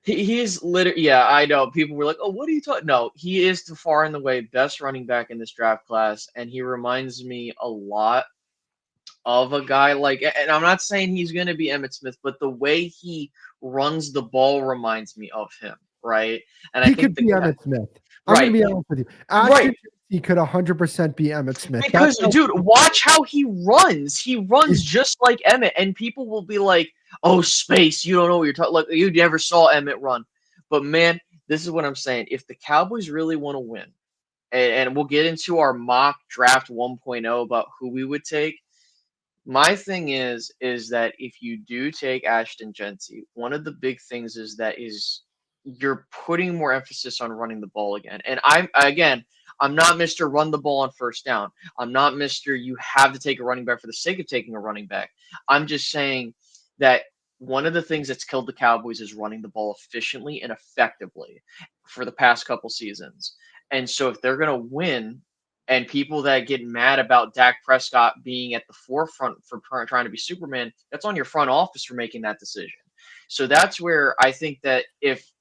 he's literally, yeah, I know. People were like, oh, what are you talking? No, he is the far and away best running back in this draft class. And he reminds me a lot of a guy like, and I'm not saying he's going to be Emmitt Smith, but the way he runs the ball reminds me of him, right? And he could be Emmitt Smith. I'm going to be honest with you. Ashton He could 100% be Emmitt Smith. Because, dude, watch how he runs. He runs just like Emmitt, and people will be like, oh, Space, you don't know what you're talking. Like, you never saw Emmitt run. But, man, this is what I'm saying. If the Cowboys really want to win, and we'll get into our mock draft 1.0 about who we would take, my thing is that if you do take Ashton Jeanty, one of the big things is that you're putting more emphasis on running the ball again. And I'm not Mr. Run the ball on first down. I'm not Mr. You have to take a running back for the sake of taking a running back. I'm just saying that one of the things that's killed the Cowboys is running the ball efficiently and effectively for the past couple seasons. And so if they're going to win, and people that get mad about Dak Prescott being at the forefront for trying to be Superman, that's on your front office for making that decision. So that's where I think that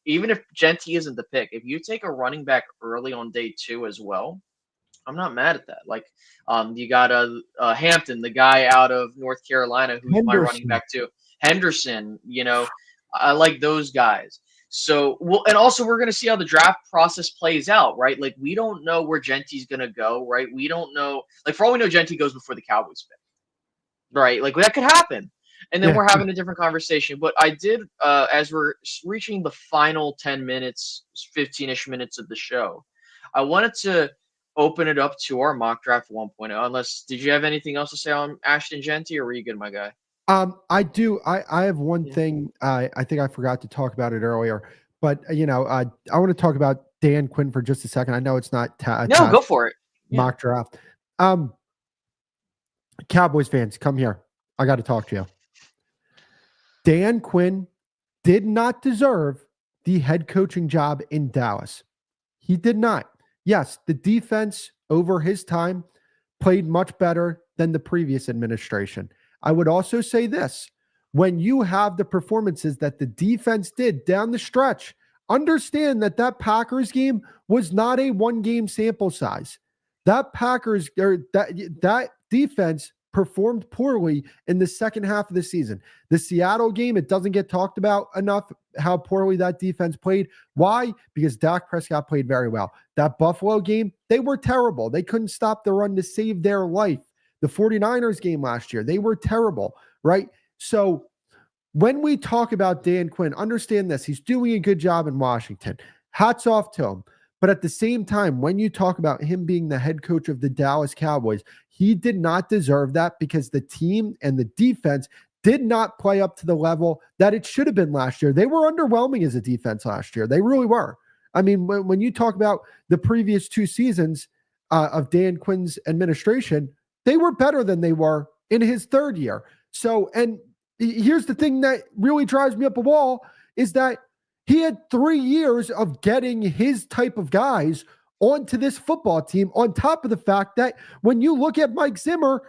even if Jeanty isn't the pick, if you take a running back early on day 2 as well, I'm not mad at that. Like, you got Hampton, the guy out of North Carolina, who's my running back too. Henderson, I like those guys. So, and also we're going to see how the draft process plays out, right? Like, we don't know where Jeanty's going to go, right? We don't know. Like, for all we know, Jeanty goes before the Cowboys pick, right? Like, that could happen. And then we're having a different conversation. But I did, as we're reaching the final 10 minutes, 15-ish minutes of the show, I wanted to open it up to our mock draft 1.0. Did you have anything else to say on Ashton Jeanty, or were you good, my guy? I do. I have one thing. I think I forgot to talk about it earlier, but I want to talk about Dan Quinn for just a second. I know it's not. No, go for it. Mock draft. Cowboys fans, come here. I got to talk to you. Dan Quinn did not deserve the head coaching job in Dallas. He did not. Yes, the defense over his time played much better than the previous administration. I would also say this. When you have the performances that the defense did down the stretch, understand that that Packers game was not a one-game sample size. That Packers or that defense performed poorly in the second half of the season. The Seattle game, it doesn't get talked about enough how poorly that defense played. Why? Because Dak Prescott played very well. That Buffalo game, they were terrible. They couldn't stop the run to save their life. The 49ers game last year, they were terrible, right? So when we talk about Dan Quinn, understand this. He's doing a good job in Washington. Hats off to him. But at the same time, when you talk about him being the head coach of the Dallas Cowboys, he did not deserve that because the team and the defense did not play up to the level that it should have been last year. They were underwhelming as a defense last year. They really were. I mean, when you talk about the previous 2 seasons of Dan Quinn's administration, they were better than they were in his 3rd year. So, and here's the thing that really drives me up a wall is that he had 3 years of getting his type of guys onto this football team, on top of the fact that when you look at Mike Zimmer,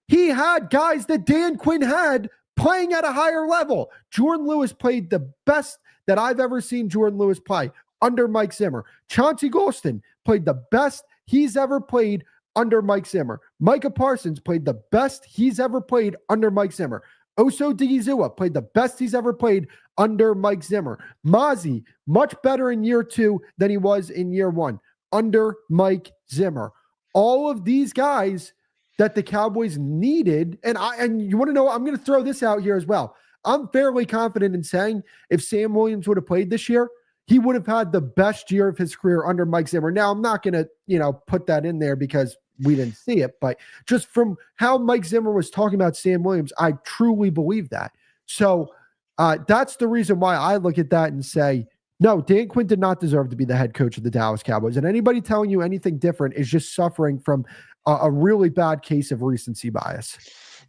he had guys that Dan Quinn had playing at a higher level. Jordan Lewis played the best that I've ever seen Jordan Lewis play under Mike Zimmer. Chauncey Golston played the best he's ever played under Mike Zimmer. Micah Parsons played the best he's ever played under Mike Zimmer. Oso Digizua played the best he's ever played under Mike Zimmer. Mozzie, much better in year 2 than he was in year 1 under Mike Zimmer. All of these guys that the Cowboys needed, and you want to know, I'm going to throw this out here as well. I'm fairly confident in saying if Sam Williams would have played this year, he would have had the best year of his career under Mike Zimmer. Now, I'm not going to, put that in there because we didn't see it, but just from how Mike Zimmer was talking about Sam Williams, I truly believe that. So that's the reason why I look at that and say, no, Dan Quinn did not deserve to be the head coach of the Dallas Cowboys. And anybody telling you anything different is just suffering from a really bad case of recency bias.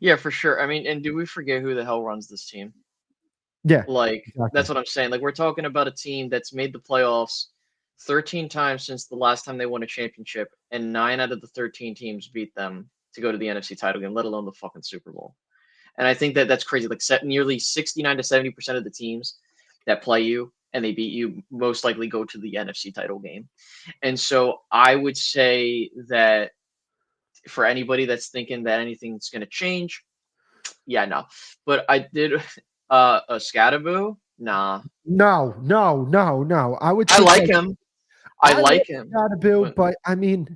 Yeah, for sure. I mean, and do we forget who the hell runs this team? Yeah, Like, exactly. that's what I'm saying. Like, we're talking about a team that's made the playoffs 13 times since the last time they won a championship, and 9 out of the 13 teams beat them to go to the NFC title game, let alone the fucking Super Bowl. And I think that that's crazy. Like, nearly 69 to 70% of the teams that play you and they beat you most likely go to the NFC title game. And so I would say that for anybody that's thinking that anything's going to change, yeah, no. But I did a Scatterboo. Nah. No. I like him. I like him. But I mean,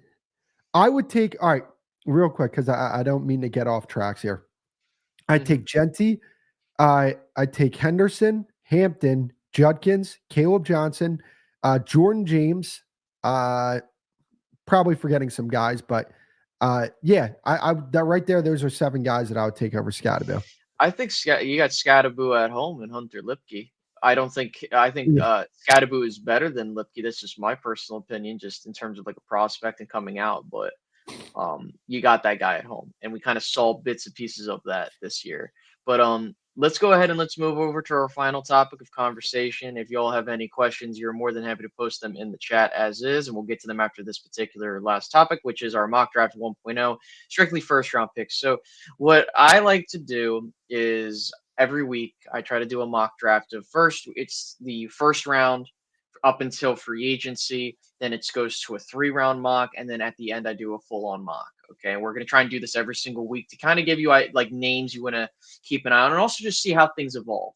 I would take, all right, real quick, because I don't mean to get off tracks here. I'd take Jeanty. I'd take Henderson, Hampton, Judkins, Caleb Johnson, Jordan James, probably forgetting some guys, but yeah, I that right there, those are 7 guys that I would take over Scatterboo. I think you got Scatterboo at home and Hunter Lipke. I think Scatterboo is better than Lipke. That's just my personal opinion, just in terms of like a prospect and coming out. But you got that guy at home, and we kind of saw bits and pieces of that this year. But let's go ahead and let's move over to our final topic of conversation. If you all have any questions, you're more than happy to post them in the chat as is, and we'll get to them after this particular last topic, which is our mock draft 1.0, strictly first round picks. So what I like to do is every week I try to do a mock draft of it's the first round up until free agency. Then it goes to a 3-round mock. And then at the end, I do a full-on mock. Okay. And we're going to try and do this every single week to kind of give you like names you want to keep an eye on and also just see how things evolve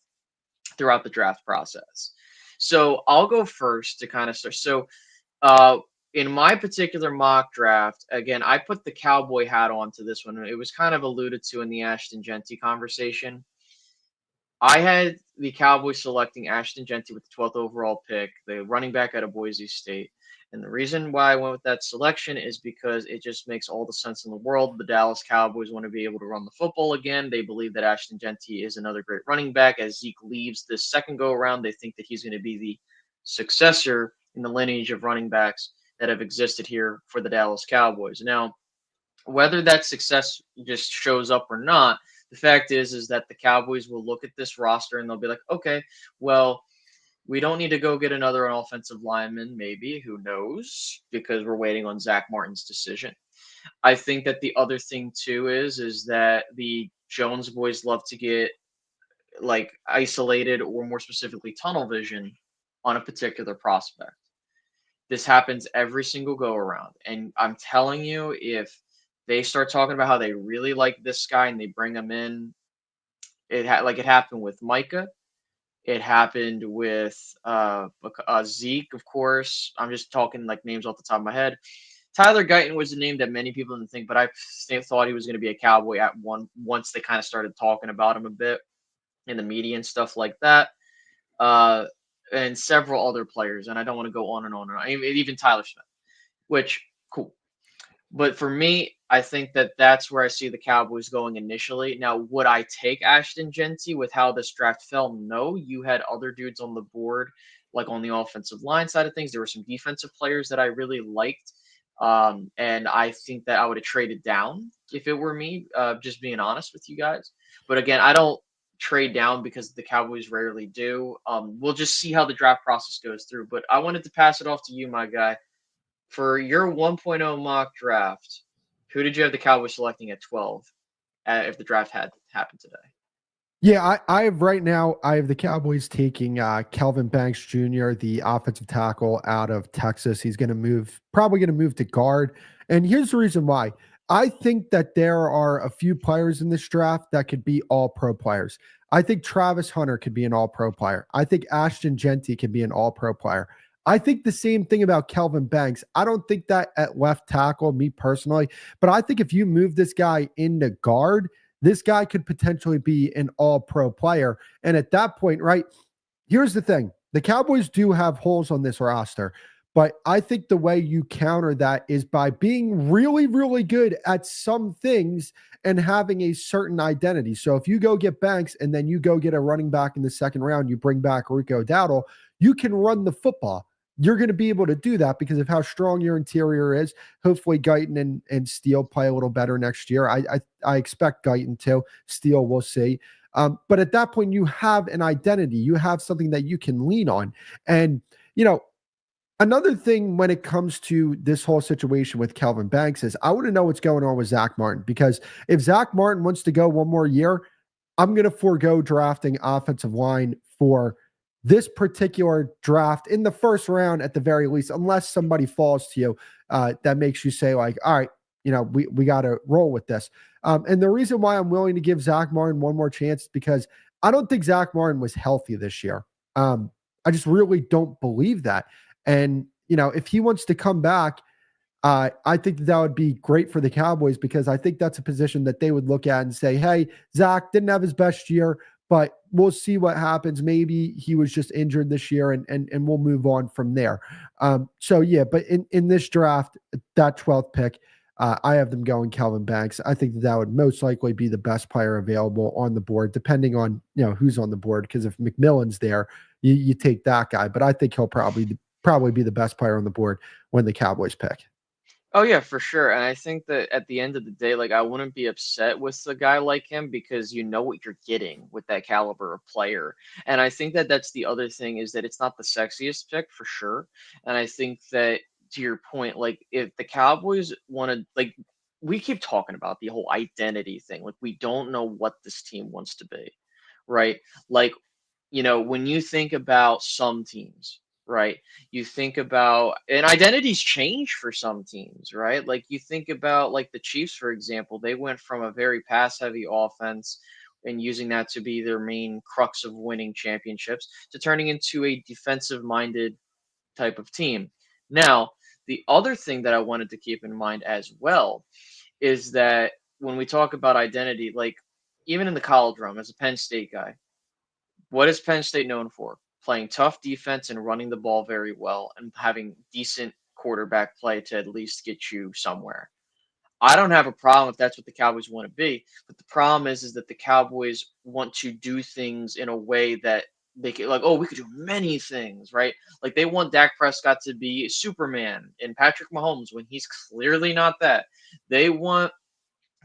throughout the draft process. So I'll go first to kind of start. So in my particular mock draft, again, I put the Cowboy hat on to this one. It was kind of alluded to in the Ashton Jeanty conversation. I had the Cowboys selecting Ashton Jeanty with the 12th overall pick, the running back out of Boise State. And the reason why I went with that selection is because it just makes all the sense in the world. The Dallas Cowboys want to be able to run the football again. They believe that Ashton Jeanty is another great running back. As Zeke leaves this second go-around, they think that he's going to be the successor in the lineage of running backs that have existed here for the Dallas Cowboys. Now, whether that success just shows up or not, the fact is that the Cowboys will look at this roster and they'll be like, okay, well, We don't need to go get another offensive lineman, maybe. Who knows? Because we're waiting on Zach Martin's decision. I think that the other thing too is that the Jones boys love to get like isolated or more specifically tunnel vision on a particular prospect. This happens every single go around. And I'm telling you, if they start talking about how they really like this guy and they bring him in, like it happened with Micah. It happened with Zeke, of course. I'm just talking like names off the top of my head. Tyler Guyton was a name that many people didn't think, but I thought he was going to be a Cowboy at once they kind of started talking about him a bit in the media and stuff like that. And several other players, and I don't want to go on and on and on. Even Tyler Smith, which cool. But for me, I think that that's where I see the Cowboys going initially. Now, would I take Ashton Jeanty with how this draft fell? No, you had other dudes on the board, like on the offensive line side of things. There were some defensive players that I really liked. And I think that I would have traded down if it were me, just being honest with you guys. But again, I don't trade down because the Cowboys rarely do. We'll just see how the draft process goes through. But I wanted to pass it off to you, my guy. For your 1.0 mock draft, who did you have the Cowboys selecting at 12 if the draft had happened today? Yeah, I have right now, I have the Cowboys taking Kelvin Banks Jr., the offensive tackle out of Texas. He's probably going to move to guard. And here's the reason why. I think that there are a few players in this draft that could be all pro players. I think Travis Hunter could be an all pro player. I think Ashton Jeanty can be an all pro player. I think the same thing about Kelvin Banks. I don't think that at left tackle, me personally, but I think if you move this guy into guard, this guy could potentially be an all-pro player. And at that point, right, here's the thing. The Cowboys do have holes on this roster, but I think the way you counter that is by being really, really good at some things and having a certain identity. So if you go get Banks and then you go get a running back in the second round, you bring back Rico Dowdle, you can run the football. You're going to be able to do that because of how strong your interior is. Hopefully Guyton and Steele play a little better next year. I expect Guyton to. Steele, we'll see. But at that point, you have an identity. You have something that you can lean on. And, another thing when it comes to this whole situation with Kelvin Banks is I want to know what's going on with Zach Martin, because if Zach Martin wants to go one more year, I'm going to forego drafting offensive line for this particular draft in the first round at the very least, unless somebody falls to you that makes you say like, all right, we got to roll with this. And the reason why I'm willing to give Zach Martin one more chance is because I don't think Zach Martin was healthy this year. I just really don't believe that. And, if he wants to come back, I think that would be great for the Cowboys, because I think that's a position that they would look at and say, hey, Zach didn't have his best year, but we'll see what happens. Maybe he was just injured this year and we'll move on from there. So yeah, but in this draft, that 12th pick, I have them going Kelvin Banks. I think that would most likely be the best player available on the board, depending on, who's on the board. Because if McMillan's there, you take that guy, but I think he'll probably be the best player on the board when the Cowboys pick. Oh yeah, for sure. And I think that at the end of the day, like I wouldn't be upset with a guy like him because you know what you're getting with that caliber of player. And I think that that's the other thing, is that it's not the sexiest pick for sure. And I think that, to your point, like if the Cowboys wanted, like we keep talking about the whole identity thing, like we don't know what this team wants to be, right? Like, when you think about some teams, right? You think about, and identities change for some teams, right? Like you think about like the Chiefs, for example, they went from a very pass heavy offense and using that to be their main crux of winning championships to turning into a defensive minded type of team. Now, the other thing that I wanted to keep in mind as well is that when we talk about identity, like even in the college realm, as a Penn State guy, what is Penn State known for? Playing tough defense and running the ball very well and having decent quarterback play to at least get you somewhere. I don't have a problem if that's what the Cowboys want to be, but the problem is that the Cowboys want to do things in a way that they can, like, oh, we could do many things, right? Like they want Dak Prescott to be Superman and Patrick Mahomes when he's clearly not that. They want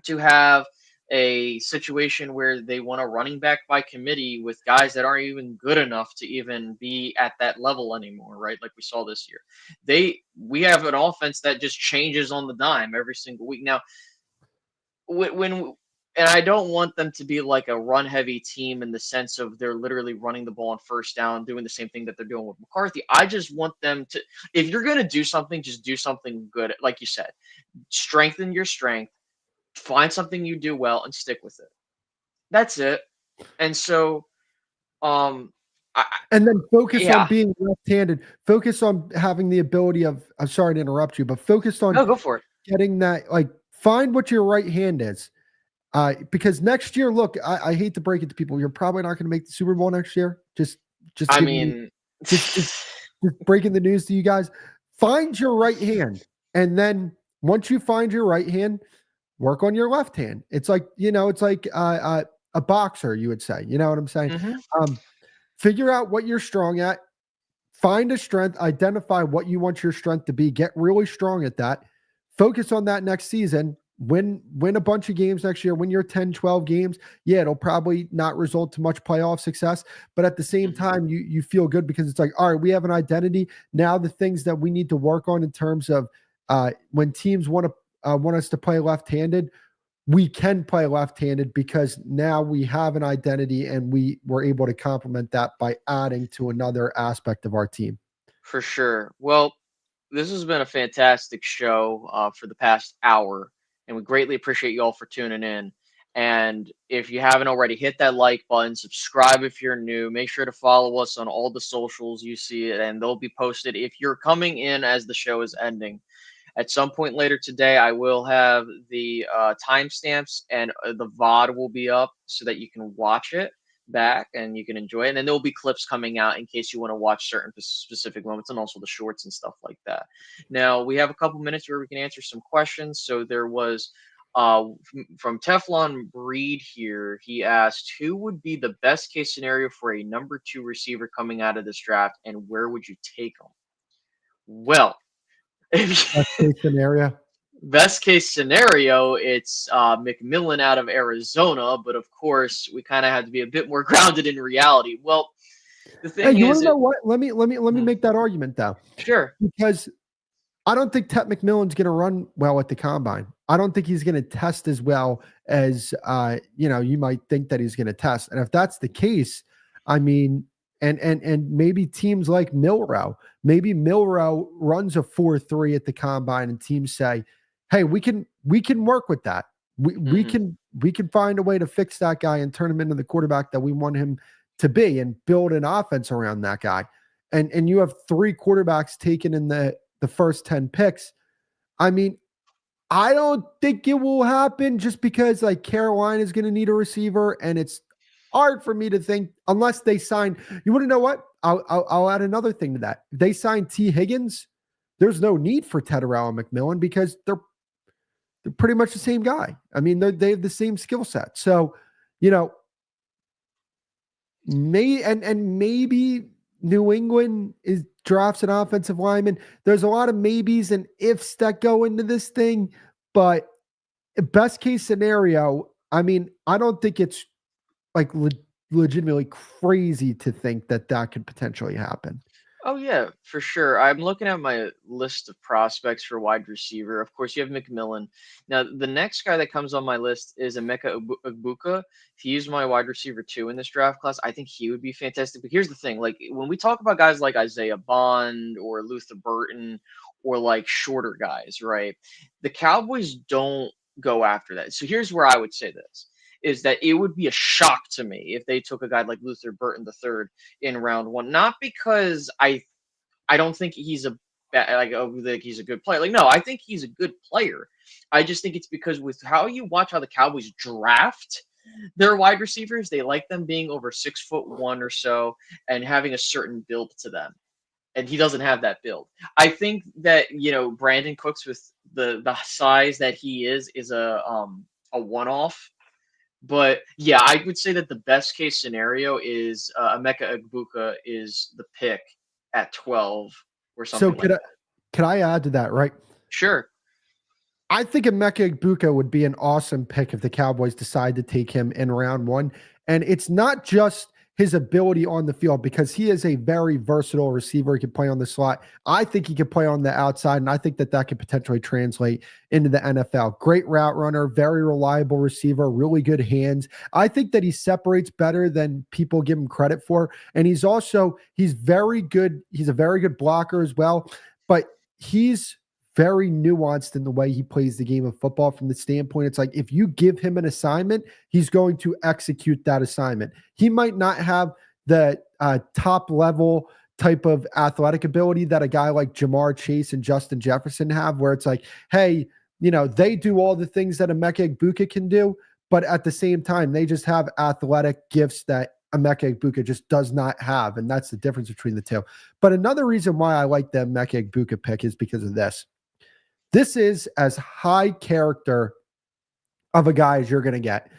to have a situation where they want a running back by committee with guys that aren't even good enough to even be at that level anymore, right? Like we saw this year. We have an offense that just changes on the dime every single week. Now, when and I don't want them to be like a run heavy team in the sense of they're literally running the ball on first down, doing the same thing that they're doing with McCarthy. I just want them to, if you're going to do something, just do something good. Like you said, strengthen your strength, find something you do well and stick with it. That's it. And so, um, And then focus on yeah, being left-handed. Focus on having the ability of. I'm sorry to interrupt you, but focus on no, go for it. getting that. Like, find what your right hand is. Because next year, look, I hate to break it to people, you're probably not going to make the Super Bowl next year. Just I giving you, mean, just breaking the news to you guys. Find your right hand, and then once you find your right hand, work on your left hand. It's like it's like a boxer, you would say. You know what I'm saying? mhm, Figure out what you're strong at. Find a strength. Identify what you want your strength to be. Get really strong at that. Focus on that next season. Win a bunch of games next year. Win your 10, 12 games. Yeah, it'll probably not result to much playoff success, but at the same mhm. time, you feel good because it's like, all right, we have an identity. Now the things that we need to work on in terms of when teams want us to play left-handed, we can play left-handed because now we have an identity and we were able to complement that by adding to another aspect of our team. For sure. Well, this has been a fantastic show for the past hour, and we greatly appreciate you all for tuning in. And if you haven't already, hit that like button, subscribe if you're new. Make sure to follow us on all the socials you see it, and they'll be posted. If you're coming in as the show is ending, at some point later today, I will have the timestamps and the VOD will be up so that you can watch it back and you can enjoy it. And then there will be clips coming out in case you want to watch certain specific moments and also the shorts and stuff like that. Now, we have a couple minutes where we can answer some questions. So there was from Teflon Breed here, he asked, who would be the best case scenario for a number 2 receiver coming out of this draft and where would you take him? Well, Best case scenario. best case scenario, it's McMillan out of Arizona, but of course, we kind of have to be a bit more grounded in reality. Well, the Hey, thing you want is, to know what? Let me Mhm. make that argument though, Sure. because I don't think Tet McMillan's going to run well at the combine. I don't think he's going to test as well as you might think that he's going to test. And if that's the case, I mean, and maybe teams like maybe Milrow runs a 4.3 at the combine, and teams say, "Hey, we can work with that. We Hmm. can find a way to fix that guy and turn him into the quarterback that we want him to be, and build an offense around that guy." And you have 3 quarterbacks taken in the first 10 picks. I mean, I don't think it will happen just because like Carolina is going to need a receiver, and it's hard for me to think unless they sign. You want to know what? I'll add another thing to that. If they sign T. Higgins, there's no need for Tetterell and McMillan because they're pretty much the same guy. I mean, they have the same skill set. So, you know, maybe New England drafts an offensive lineman. There's a lot of maybes and ifs that go into this thing, but best case scenario, I mean, I don't think it's like legitimately crazy to think that could potentially happen. Oh yeah, for sure. I'm looking at my list of prospects for wide receiver. Of course, you have McMillan. Now, the next guy that comes on my list is Emeka Egbuka. He's my wide receiver 2 in this draft class. I think he would be fantastic. But here's the thing: like when we talk about guys like Isaiah Bond or Luther Burton or like shorter guys, right? The Cowboys don't go after that. So here's where I would say this: is that it would be a shock to me if they took a guy like Luther Burton III in round 1, not because I don't think he's like he's a good player. Like no, I think he's a good player. I just think it's because with how you watch how the Cowboys draft their wide receivers, they like them being over 6'1" or so and having a certain build to them. And he doesn't have that build. I think that Brandon Cooks with the size that he is a one off. But yeah, I would say that the best case scenario is Emeka Egbuka is the pick at 12 or So something like that. could I add to that, right? Sure. I think Emeka Egbuka would be an awesome pick if the Cowboys decide to take him in round one. And it's not just his ability on the field, because he is a very versatile receiver. He can play on the slot. I think he could play on the outside, and I think that could potentially translate into the NFL. Great route runner, very reliable receiver, really good hands. I think that he separates better than people give him credit for. And he's very good. He's a very good blocker as well, but he's very nuanced in the way he plays the game of football. From the standpoint, it's like, if you give him an assignment, he's going to execute that assignment. He might not have the top level type of athletic ability that a guy like Jamar Chase and Justin Jefferson have, where it's like, hey, they do all the things that Emeka Egbuka can do, but at the same time, they just have athletic gifts that Emeka Egbuka just does not have, and that's the difference between the two. But another reason why I like the Emeka Egbuka pick is because of this. This is as high character of a guy as you're going to get.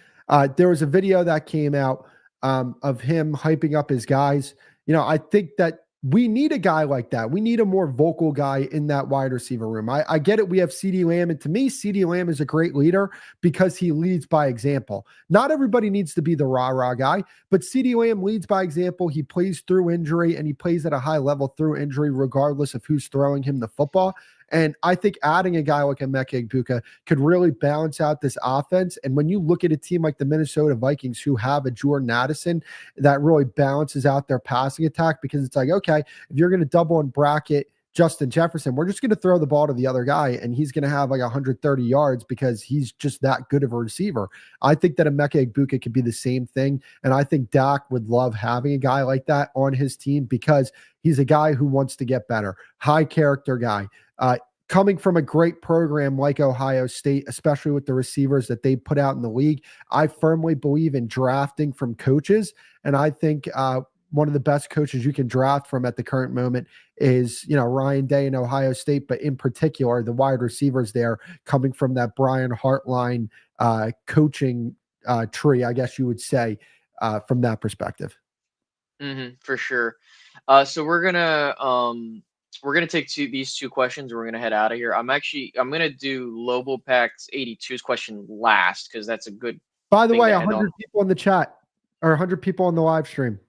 There was a video that came out of him hyping up his guys. I think that we need a guy like that. We need a more vocal guy in that wide receiver room. I get it. We have CeeDee Lamb, and to me, CeeDee Lamb is a great leader because he leads by example. Not everybody needs to be the rah-rah guy, but CeeDee Lamb leads by example. He plays through injury, and he plays at a high level through injury, regardless of who's throwing him the football. And I think adding a guy like Emeka Egbuka could really balance out this offense. And when you look at a team like the Minnesota Vikings, who have a Jordan Addison, that really balances out their passing attack, because it's like, okay, if you're going to double and bracket Justin Jefferson, we're just going to throw the ball to the other guy, and he's going to have like 130 yards because he's just that good of a receiver. I think that Emeka Egbuka could be the same thing. And I think Dak would love having a guy like that on his team, because he's a guy who wants to get better, high character guy. Coming from a great program like Ohio State, especially with the receivers that they put out in the league, I firmly believe in drafting from coaches. And I think one of the best coaches you can draft from at the current moment is, Ryan Day in Ohio State, but in particular, the wide receivers there coming from that Brian Hartline coaching tree, I guess you would say, from that perspective. For sure. So we're gonna take these two questions, and we're gonna head out of here. I'm gonna do Lobo Packs 82's question last, because that's a good. By the way, 100 people in the chat, or 100 people on the live stream.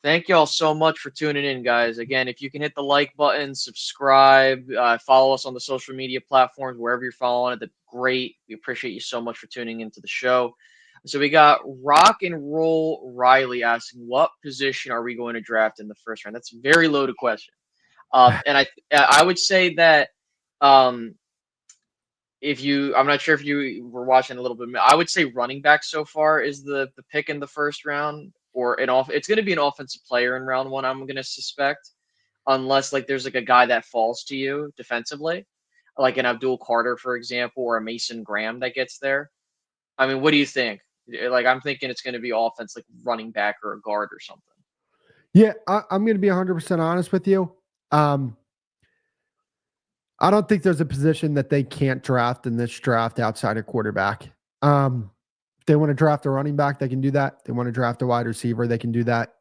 Thank you all so much for tuning in, guys. Again, if you can hit the like button, subscribe, follow us on the social media platforms, wherever you're following it, that's great. We appreciate you so much for tuning into the show. So we got Rock and Roll Riley asking, what position are we going to draft in the first round? That's a very loaded question. And I would say that I'm not sure if you were watching a little bit, I would say running back so far is the pick in the first round, or it's going to be an offensive player in round one, I'm going to suspect, unless like there's like a guy that falls to you defensively, like an Abdul Carter, for example, or a Mason Graham that gets there. I mean, what do you think? Like, I'm thinking it's going to be offense, like running back or a guard or something. Yeah, I'm going to be 100% honest with you. I don't think there's a position that they can't draft in this draft outside of quarterback. They want to draft a running back, they can do that. They want to draft a wide receiver, they can do that.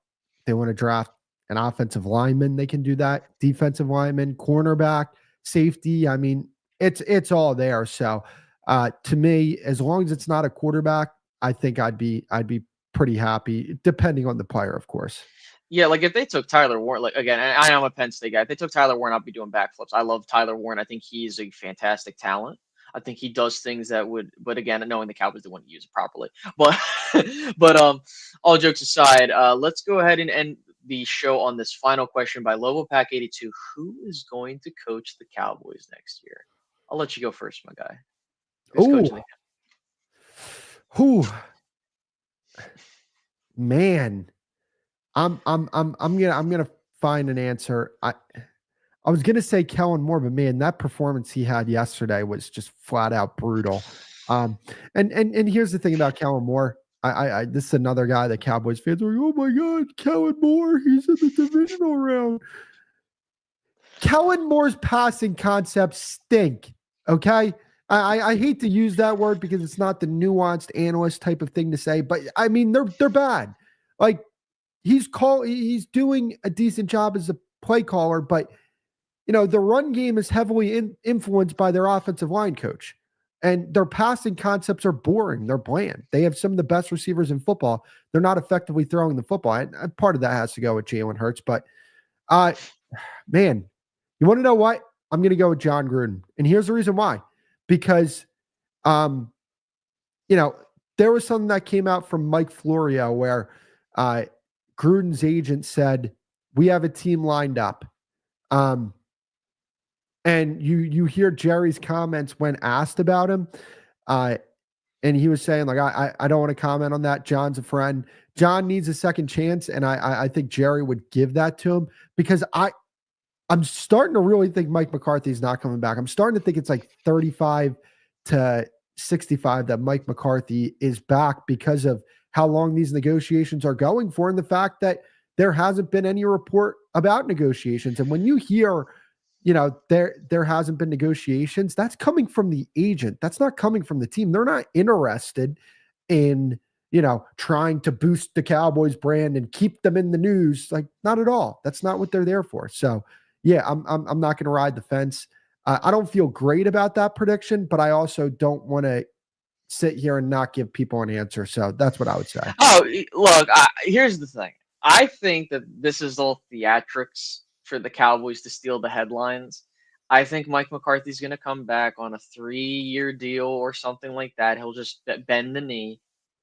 They want to draft an offensive lineman, they can do that. Defensive lineman, cornerback, safety. I mean, it's all there. So to me, as long as it's not a quarterback, I think I'd be pretty happy, depending on the player, of course. Yeah, like if they took Tyler Warren, like again, I am a Penn State guy. If they took Tyler Warren, I'd be doing backflips. I love Tyler Warren. I think he's a fantastic talent. I think he does things that would, but again, knowing the Cowboys, they wouldn't use it properly. But, all jokes aside, let's go ahead and end the show on this final question by Lobo Pack 82. Who is going to coach the Cowboys next year? I'll let you go first, my guy. Who's coaching the Cowboys? Man. I'm gonna find an answer. I was gonna say Kellen Moore, but man, that performance he had yesterday was just flat out brutal. And here's the thing about Kellen Moore. This is another guy that Cowboys fans are like, oh my God, Kellen Moore, he's in the divisional round. Kellen Moore's passing concepts stink. Okay. I hate to use that word because it's not the nuanced analyst type of thing to say, but I mean, they're bad. Like, he's doing a decent job as a play caller, but the run game is heavily influenced by their offensive line coach. And their passing concepts are boring. They're bland. They have some of the best receivers in football. They're not effectively throwing the football. And part of that has to go with Jalen Hurts. But, man, you want to know what? I'm going to go with John Gruden. And here's the reason why. Because, there was something that came out from Mike Florio where Gruden's agent said, we have a team lined up. And you hear Jerry's comments when asked about him. And he was saying, like, I don't want to comment on that. John's a friend. John needs a second chance. And I think Jerry would give that to him because I'm starting to really think Mike McCarthy is not coming back. I'm starting to think it's like 35 to 65 that Mike McCarthy is back because of how long these negotiations are going for and the fact that there hasn't been any report about negotiations. And when you hear, there hasn't been negotiations, that's coming from the agent. That's not coming from the team. They're not interested in, trying to boost the Cowboys brand and keep them in the news. Like, not at all. That's not what they're there for. So, yeah, I'm not going to ride the fence. I don't feel great about that prediction, but I also don't want to sit here and not give people an answer. So that's what I would say. Oh, look, here's the thing. I think that this is all theatrics for the Cowboys to steal the headlines. I think Mike McCarthy's going to come back on a 3-year deal or something like that. He'll just bend the knee.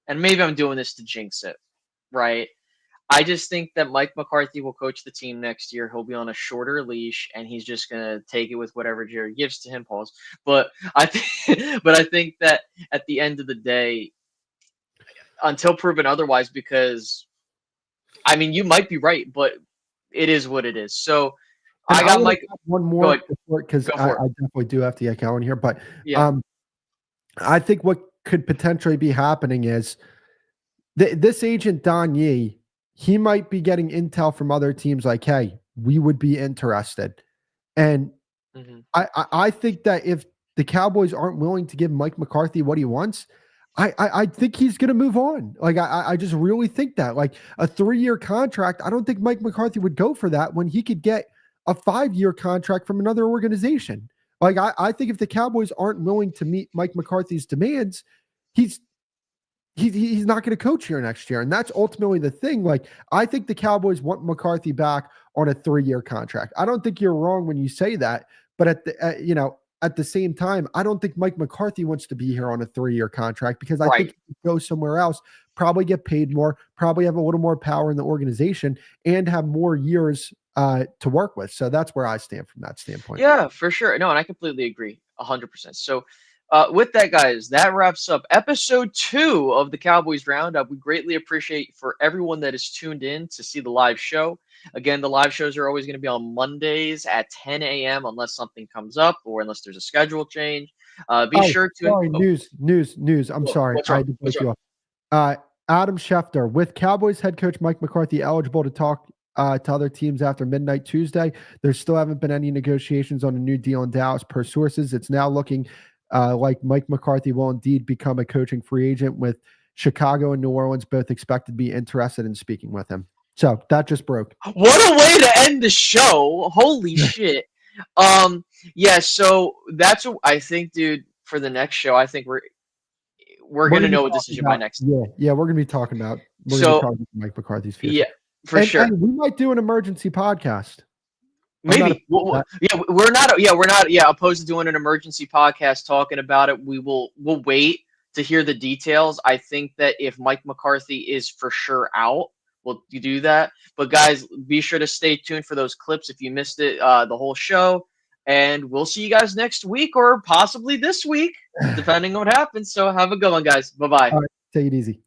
And maybe I'm doing this to jinx it, right? I just think that Mike McCarthy will coach the team next year. He'll be on a shorter leash, and he's just going to take it with whatever Jerry gives to him, Pauls. But I think that at the end of the day, until proven otherwise, because, you might be right, but it is what it is. So and I got Mike. One more because I definitely do have to get going here. But I think what could potentially be happening is this agent, Don Yee, he might be getting intel from other teams like, hey, we would be interested. And I think that if the Cowboys aren't willing to give Mike McCarthy what he wants, I think he's going to move on. Like, I just really think that. Like, a 3-year contract, I don't think Mike McCarthy would go for that when he could get a 5-year contract from another organization. Like, I think if the Cowboys aren't willing to meet Mike McCarthy's demands, he's not going to coach here next year. And that's ultimately the thing. Like, I think the Cowboys want McCarthy back on a 3-year contract. I don't think you're wrong when you say that, but at the same time, I don't think Mike McCarthy wants to be here on a 3-year contract because I think he could go somewhere else, probably get paid more, probably have a little more power in the organization and have more years to work with. So that's where I stand from that standpoint. Yeah, for sure. No, and I completely agree 100%. So with that, guys, that wraps up episode 2 of the Cowboys Roundup. We greatly appreciate for everyone that is tuned in to see the live show. Again, the live shows are always going to be on Mondays at 10 a.m. unless something comes up or unless there's a schedule change. Be sure to... Sorry, news. I'm sorry. What's wrong? What's wrong? Adam Schefter, with Cowboys head coach Mike McCarthy eligible to talk to other teams after midnight Tuesday, there still haven't been any negotiations on a new deal in Dallas. Per sources, it's now looking like Mike McCarthy will indeed become a coaching free agent, with Chicago and New Orleans both expected to be interested in speaking with him. So that just broke. What a way to end the show. Holy shit. Yeah, so that's what I think, dude, for the next show, I think we're going to know a decision by next. Yeah, we're going to be talking about Mike McCarthy's future. Yeah, for sure. And we might do an emergency podcast. Maybe. We're not opposed to doing an emergency podcast talking about it. We'll wait to hear the details. I think that if Mike McCarthy is for sure out, we'll do that. But guys, be sure to stay tuned for those clips if you missed it, the whole show. And we'll see you guys next week or possibly this week, depending on what happens. So have a good one, guys. Bye-bye. All right, take it easy.